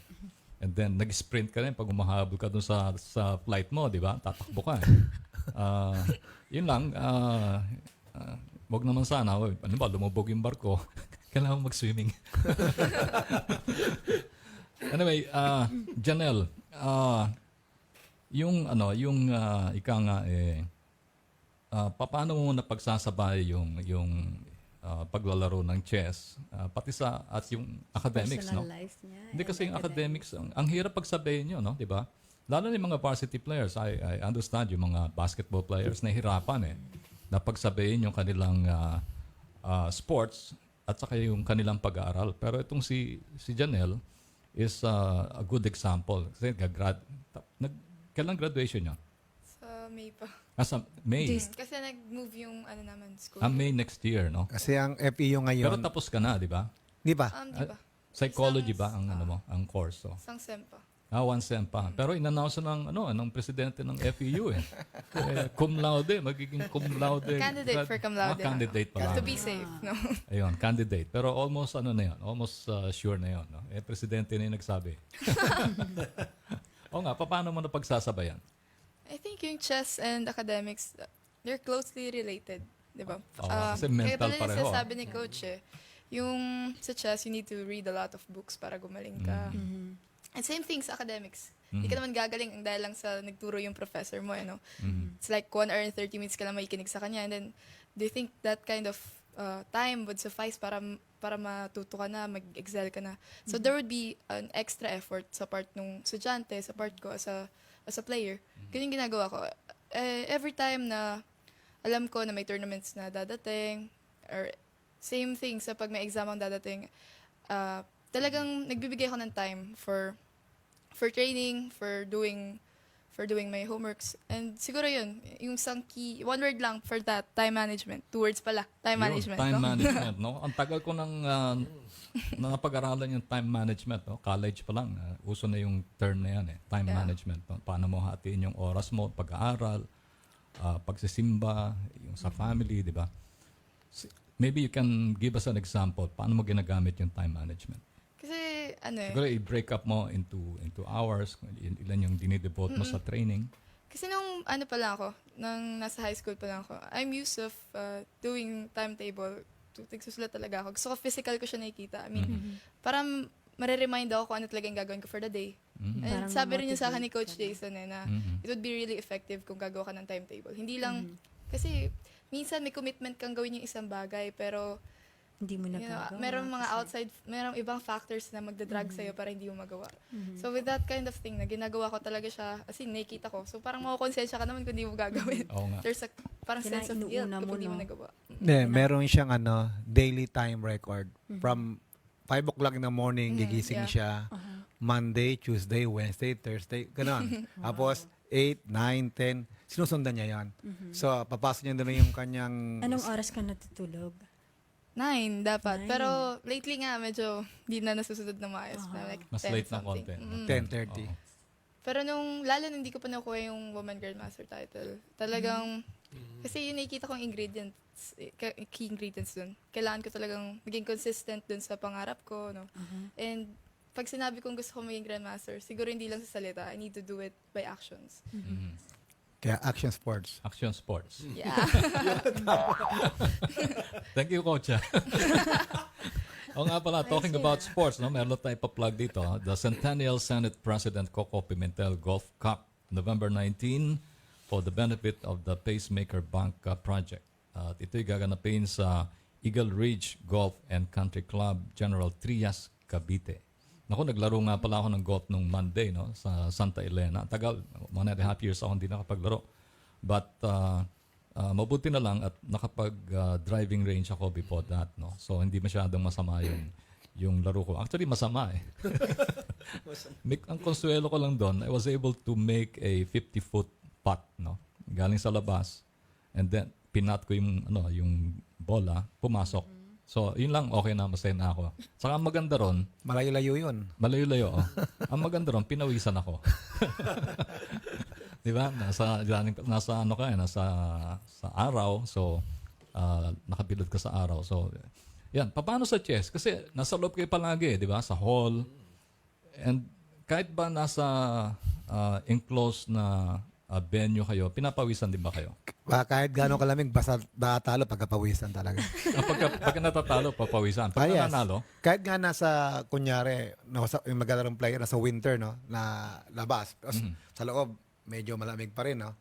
And then, nag-sprint ka rin pag umahabol ka dun sa flight mo, di ba? Tatakbo ka. Yun lang, wag naman sana, lumubog yung barko, kailangan mag-swimming. Anyway, Janelle, yung ika nga paano mo napagsasabay yung paglalaro ng chess pati at yung academics, no? Hindi kasi yung academics ang hirap pagsabayin yun, no, di ba? Lalo na yung mga varsity players, I understand yung mga basketball players nahihirapan na pagsabayin yung kanilang sports at saka yung kanilang pag-aaral. Pero itong si Janelle is a good example. Kasi kailan graduation niya? Sa May pa. Sa May? Kasi nag-move yung naman school. May next year, no? Kasi ang FEU ngayon... Pero tapos ka na, di ba? Di ba? Di ba? Psychology ba ang course? So. Isang sem pa. 1 sem pa. Pero in-announce ng presidente ng FEU cum laude, magiging cum laude. Candidate for cum laude. Candidate pa lang. To be safe, no? Ayun, candidate. Pero almost almost sure na yun, no? Presidente na yung nagsabi. O nga, paano mo napagsasabayan? I think yung chess and academics, they're closely related, di ba? Kasi mental pareho. Kaya sabi ni Coach yung sa chess, you need to read a lot of books para gumaling ka. And same thing sa academics. Hindi ka naman gagaling dahil lang sa nagturo yung professor mo, no? It's like 1 hour and 30 minutes ka lang makikinig sa kanya. And then, do you think that kind of time would suffice para matuto ka na, mag-excel ka na? So, there would be an extra effort sa part ng estudyante, sa part ko as a player. Ganyan ginagawa ko. Every time na alam ko na may tournaments na dadating, or same thing sa pag may exam ang dadating, talagang nagbibigay ako ng time for training, for doing my homeworks. And siguro yun, yung isang key, one word lang for that, time management. 2 words pala, time management. Time management, no? Ang tagal ko nang napag-aralan yung time management, no? College pa lang, uso na yung term na yan, time management. No? Paano mo hatiin yung oras mo, pag-aaral, pagsisimba, yung sa family, di ba? Maybe you can give us an example, paano mo ginagamit yung time management? Kasi, siguro i-break up mo into hours, ilan yung dinidevote mo sa training. Kasi nung pa lang ako, nang nasa high school pa lang ako, I'm used of doing timetable. Nagsusulat talaga ako. Gusto ko physical ko siya nakikita. I mean, parang mariremind ako kung ano talaga yung gagawin ko for the day. And sabi rin niya sa akin ni Coach Jason na it would be really effective kung gagawa ka ng timetable. Hindi lang, kasi minsan may commitment kang gawin yung isang bagay, pero Hindi mo you know, nagagawa. merong mga kasi- outside, merong ibang factors na magdadrag sa'yo para hindi mo magawa. So with that kind of thing, na ginagawa ko talaga siya, as in, nakikita ko. So parang makukonsensya ka naman kung hindi mo gagawin. Oo nga. There's a parang Kaya sense of guilt inuuna kung mo, hindi mo no? nagawa. Meron siyang daily time record. From 5 o'clock in the morning, gigising yeah. siya. Monday, Tuesday, Wednesday, Thursday, gano'n. Tapos, 8, 9, 10, sinusundan niya yan. So, papasok niya doon yung kanyang... Anong oras ka natutulog? 9 dapat. 9. Pero lately nga, medyo di na nasusunod na maayos. Like Mas 10 late ng something. konti. 10:30. Pero lalo nung hindi ko pa nakuha yung Woman Grandmaster title, talagang, kasi yun nakikita kong ingredients, key ingredients dun. Kailangan ko talagang maging consistent dun sa pangarap ko, no? And pag sinabi kong gusto ko maging Grandmaster, siguro hindi lang sa salita, I need to do it by actions. Kaya action sports. Action sports. Yeah. Thank you, Coach. O nga pala, talking about sports, no, meron tayo pa-plug dito. The Centennial Senate President Coco Pimentel Golf Cup, November 19, for the benefit of the Pacemaker Bank Project. At ito'y gaganapin sa Eagle Ridge Golf and Country Club, General Trias, Cavite. Naku, naglaro nga pala ako ng golf nung Monday, no, sa Santa Elena. Tagal, 1.5 years ako hindi nakapaglaro. But mabuti na lang at nakapag-driving range ako before that, no. So hindi masyadong masama yung laro ko. Actually masama eh. Ang konsuelo ko lang doon, I was able to make a 50-foot putt, no. Galing sa labas. And then pinat ko yung bola, pumasok. So, yun lang, okay na, masaya na ako. Saka ang maganda ron, Malayo-layo yun. malayo-layo, oh. Ang maganda ron, pinawisan ako. Di ba? Nasa sa araw, so nakabilad ka sa araw. So, yan. Paano sa chess? Kasi nasa loob kayo palagi, di ba? Sa hall. And kahit ba nasa enclosed na venue kayo, pinapawisan din ba kayo? Kahit gano'ng kalamig, basta talo pagkapawisan talaga. Pagka natatalo, papawisan. Pag Yes. nanalo, Kahit nga nasa, kunyari, yung magalarong player, nasa winter, no, na labas. Tapos, sa loob, medyo malamig pa rin, no.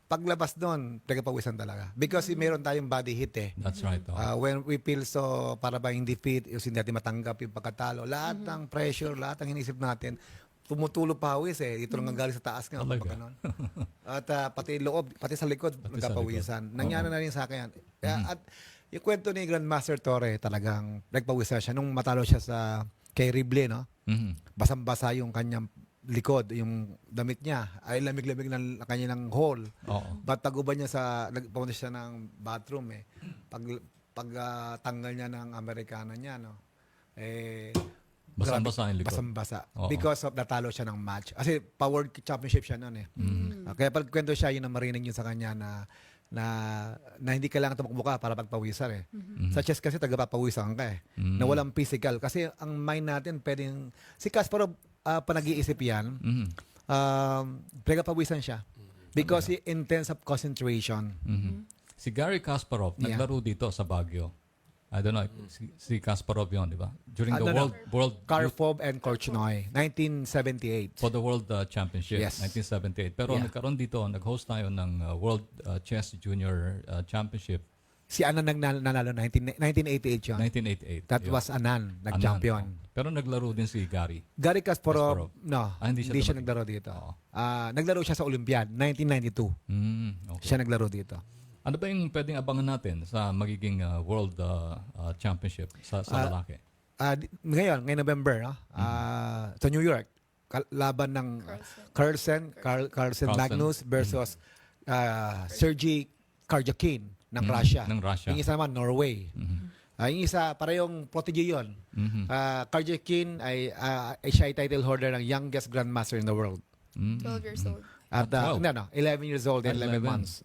Paglabas doon, pagkapawisan talaga. Because meron tayong body heat eh. That's right. Oh. When we feel so, para ba hindi fit, yung hindi natin matanggap yung pagkatalo, lahat ng pressure, lahat ng inisip natin, tumutulo pawis eh. Ito lang galing sa taas nga. Talaga. Pag ganun. At pati loob, pati sa likod, nagpapawisan. Nangyari na rin sa akin yan. At yung kwento ni Grandmaster Torre, talagang nagpawisan siya. Nung matalo siya kay Rible, no? Basang-basa yung kanyang likod, yung damit niya. Ay lamig-lamig ng kanyang hole. But taguban niya nagpunta siya ng bathroom eh. Pag tanggal niya ng Amerikana niya, no? Basang-basa yung likod. Basang-basa. Oo. Because of natalo siya ng match. Kasi World Championship siya noon eh. Kaya pag kwento siya, yun ang marinig yun sa kanya na hindi kailangan tumakbo ka para pagpawisan eh. Sa chess kasi tagapapawisan ka eh. Na walang physical. Kasi ang mind natin pwedeng... Si Kasparov, panag-iisip yan, tagapawisan siya. Because he intense of concentration. Si Gary Kasparov, Yeah. naglaro dito sa Baguio. I don't know, si Kasparov yun, di ba? During the No. World Karpov and Korchnoi, 1978. for the World Championship, Yes. 1978. Pero Yeah. nagkaroon dito, nag-host tayo ng World Chess Junior Championship, Si Anan nanalo 1988 yun. 1988. That Yun. was Anan, nag-champion. Anan, Pero naglaro din si Gary. Gary Kasparov, no, hindi siya naglaro dito. Naglaro siya sa Olympiad, 1992. Okay. Siya naglaro dito. Ano ba yung pwedeng abangan natin sa magiging World Championship sa lalaki? Ngayong November, no? Sa New York, laban ng Carlsen Magnus versus Sergey Karjakin ng Russia. Ng Russia. Yung isa naman, Norway. Yung isa, parehong protege yun. Karjakin ay siya ay title holder ng youngest grandmaster in the world. 12 years old. At 11 years old and 11 months.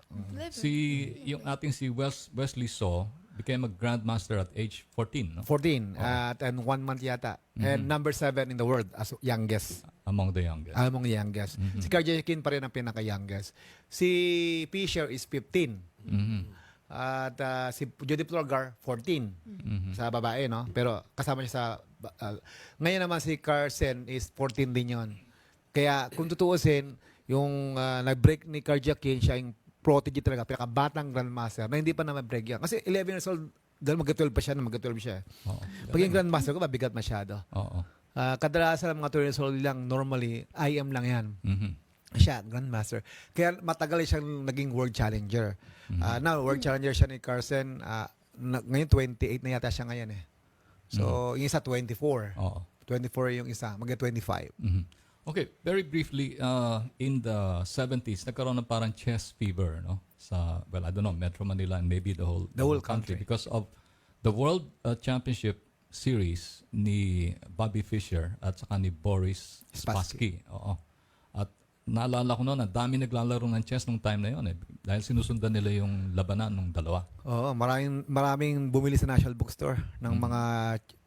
Yung ating si Wesley So became a grandmaster at age 14, no? 14 and 1 month yata. And number 7 in the world as youngest. Among the youngest. Among the youngest. Si Karjakin pa rin ang pinaka-youngest. Si Fischer is 15. At si Judy Plogar 14 sa babae, no? Pero kasama niya sa ngayon naman si Carlsen is 14 din yon. Kaya kung tutuusin yung nag-break ni Karjakin, siya yung prodigy talaga, pinakabatang grandmaster na hindi pa naman break yan. Kasi 11 years old, dahil mag-12 pa siya, mag-12 siya. Paging grandmaster ko, mabigat masyado. Kadalasan ng mga 12 years old lang, normally, IM lang yan. Siya, grandmaster. Kaya matagal siyang naging world challenger. Now, world challenger siya ni Carson. Ngayon, 28 na yata siya ngayon eh. So, yung isa, 24. 24 yung isa, mag-25. Okay, very briefly, in the 70s, nagkaroon ng parang chess fever, no? Sa, well, I don't know, Metro Manila and maybe the whole country because of the World Championship Series ni Bobby Fischer at saka ni Boris Spassky. Oo. At naalala ko noon, dami naglalaro ng chess nung time na yun. Dahil sinusundan nila yung labanan ng dalawa. Oo, maraming bumili sa National Bookstore ng mga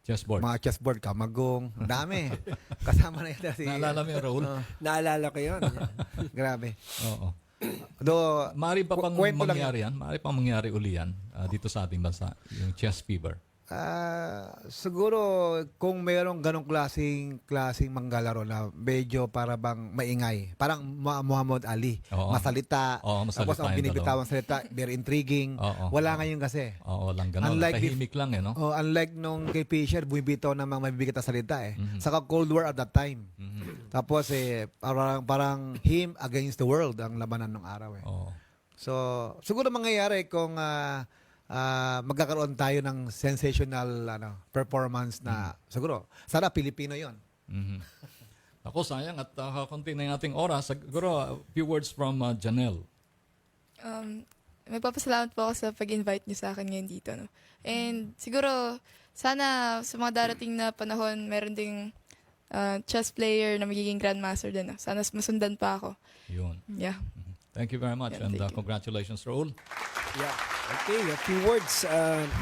chessboard. Mga chessboard, kamagong, dami. Kasama na yun. Naalala mo yung Raul? Naalala ko yun. Grabe. Oo. Do, maaari pa pang mangyari yan? Maaari pang mangyari uli yan dito sa ating bansa, yung chess fever? Siguro kung mayroong ganong klaseng manggalaro na medyo para bang maingay, parang Muhammad Ali, masalita, tapos ang binibitawang salita very intriguing. Wala ngayon kasi. Walang ganon. Tahimik lang eh, no? Unlike nung kay Fischer, bumibitaw ng mga mabibigat na salita eh. Saka Cold War at that time. Tapos parang him against the world ang labanan ng araw eh. So siguro mangyayari kung magkakaroon tayo ng sensational performance na siguro sana Pilipino yon. Ako sayang at kakunti na yung ating oras. Siguro a few words from Janelle. May papasalamat po ako sa pag-invite niyo sa akin ngayon dito. No? And siguro sana sa mga darating na panahon meron ding chess player na magiging grandmaster din. No? Sana masundan pa ako. Yun. Yeah. Thank you very much and congratulations, Raul. Yeah. Okay, a few words.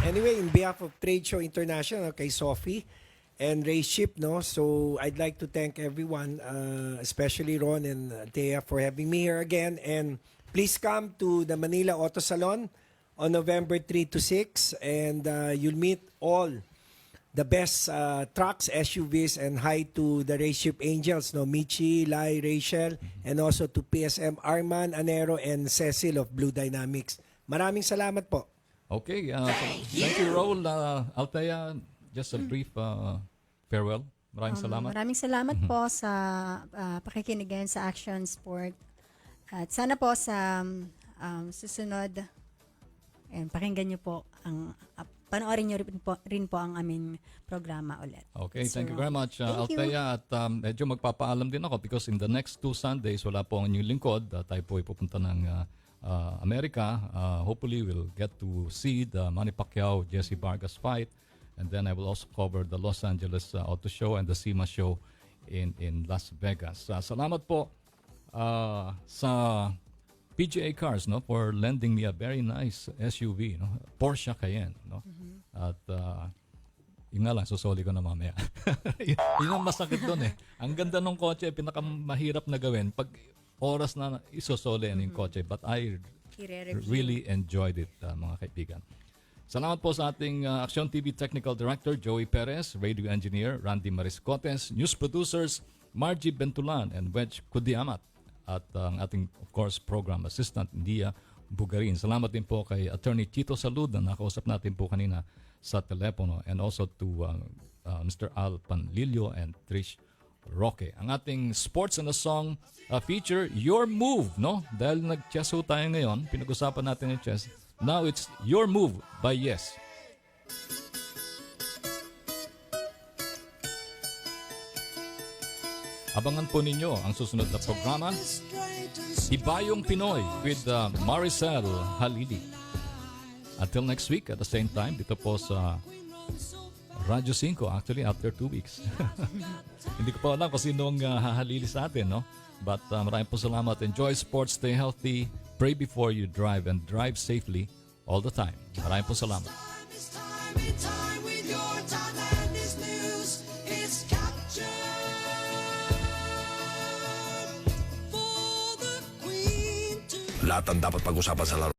Anyway, in behalf of Trade Show International, kay Sophie and Ray Ship, no? So I'd like to thank everyone, especially Ron and Thea for having me here again. And please come to the Manila Auto Salon on November 3 to 6 and you'll meet all the best trucks, SUVs, and hi to the Ray Ship Angels, no? Michi, Lai, Rachel, and also to PSM Arman, Anero, and Cecil of Blue Dynamics. Maraming salamat po. Okay. Thank you, Raul. Althea, just a brief farewell. Maraming salamat. Maraming salamat po sa pakikinigan sa Action Sport. At sana po sa susunod, pakinggan niyo po panoorin niyo rin po ang aming programa ulit. Okay, thank you very much, Althea. At medyo magpapaalam din ako because in the next 2 Sundays, wala po ang inyong lingkod. Tayo po ipupunta ng America. Hopefully, we'll get to see the Manny Pacquiao-Jesse Vargas fight. And then I will also cover the Los Angeles Auto Show and the SEMA Show in Las Vegas. Salamat po sa PGA Cars, no, for lending me a very nice SUV, no, Porsche Cayenne, no. At yun nga lang, susoli ko na mamaya. Yun ang masakit doon eh. Ang ganda ng kotse, pinakamahirap na gawin pag oras na isusoli yung kotse. But I really enjoyed it, mga kaibigan. Salamat po sa ating Action TV Technical Director, Joey Perez, Radio Engineer, Randy Mariscotes, News Producers, Margie Bentulan and Wedge Kudiamat. At ang ating, of course, Program Assistant, India Bugarin. Salamat din po kay Attorney Tito Salud na nakausap natin po kanina sa telepono. And also to Mr. Al Panlilio and Trish Roque. Ang ating Sports and a Song feature, Your Move, no? Dahil nag-chess ho tayo ngayon, pinag-usapan natin yung chess. Now it's Your Move by Yes. Abangan po ninyo ang susunod na programa, Ibayong Pinoy with Maricel Halili. Until next week at the same time, dito po sa Radyo 5, actually after 2 weeks. Hindi ko pa alam kung sinong hahalili sa atin, no? But maraming po salamat. Enjoy sports, stay healthy, pray before you drive, and drive safely all the time. Maraming po salamat. Lahat ang dapat pag-usapan sa laro.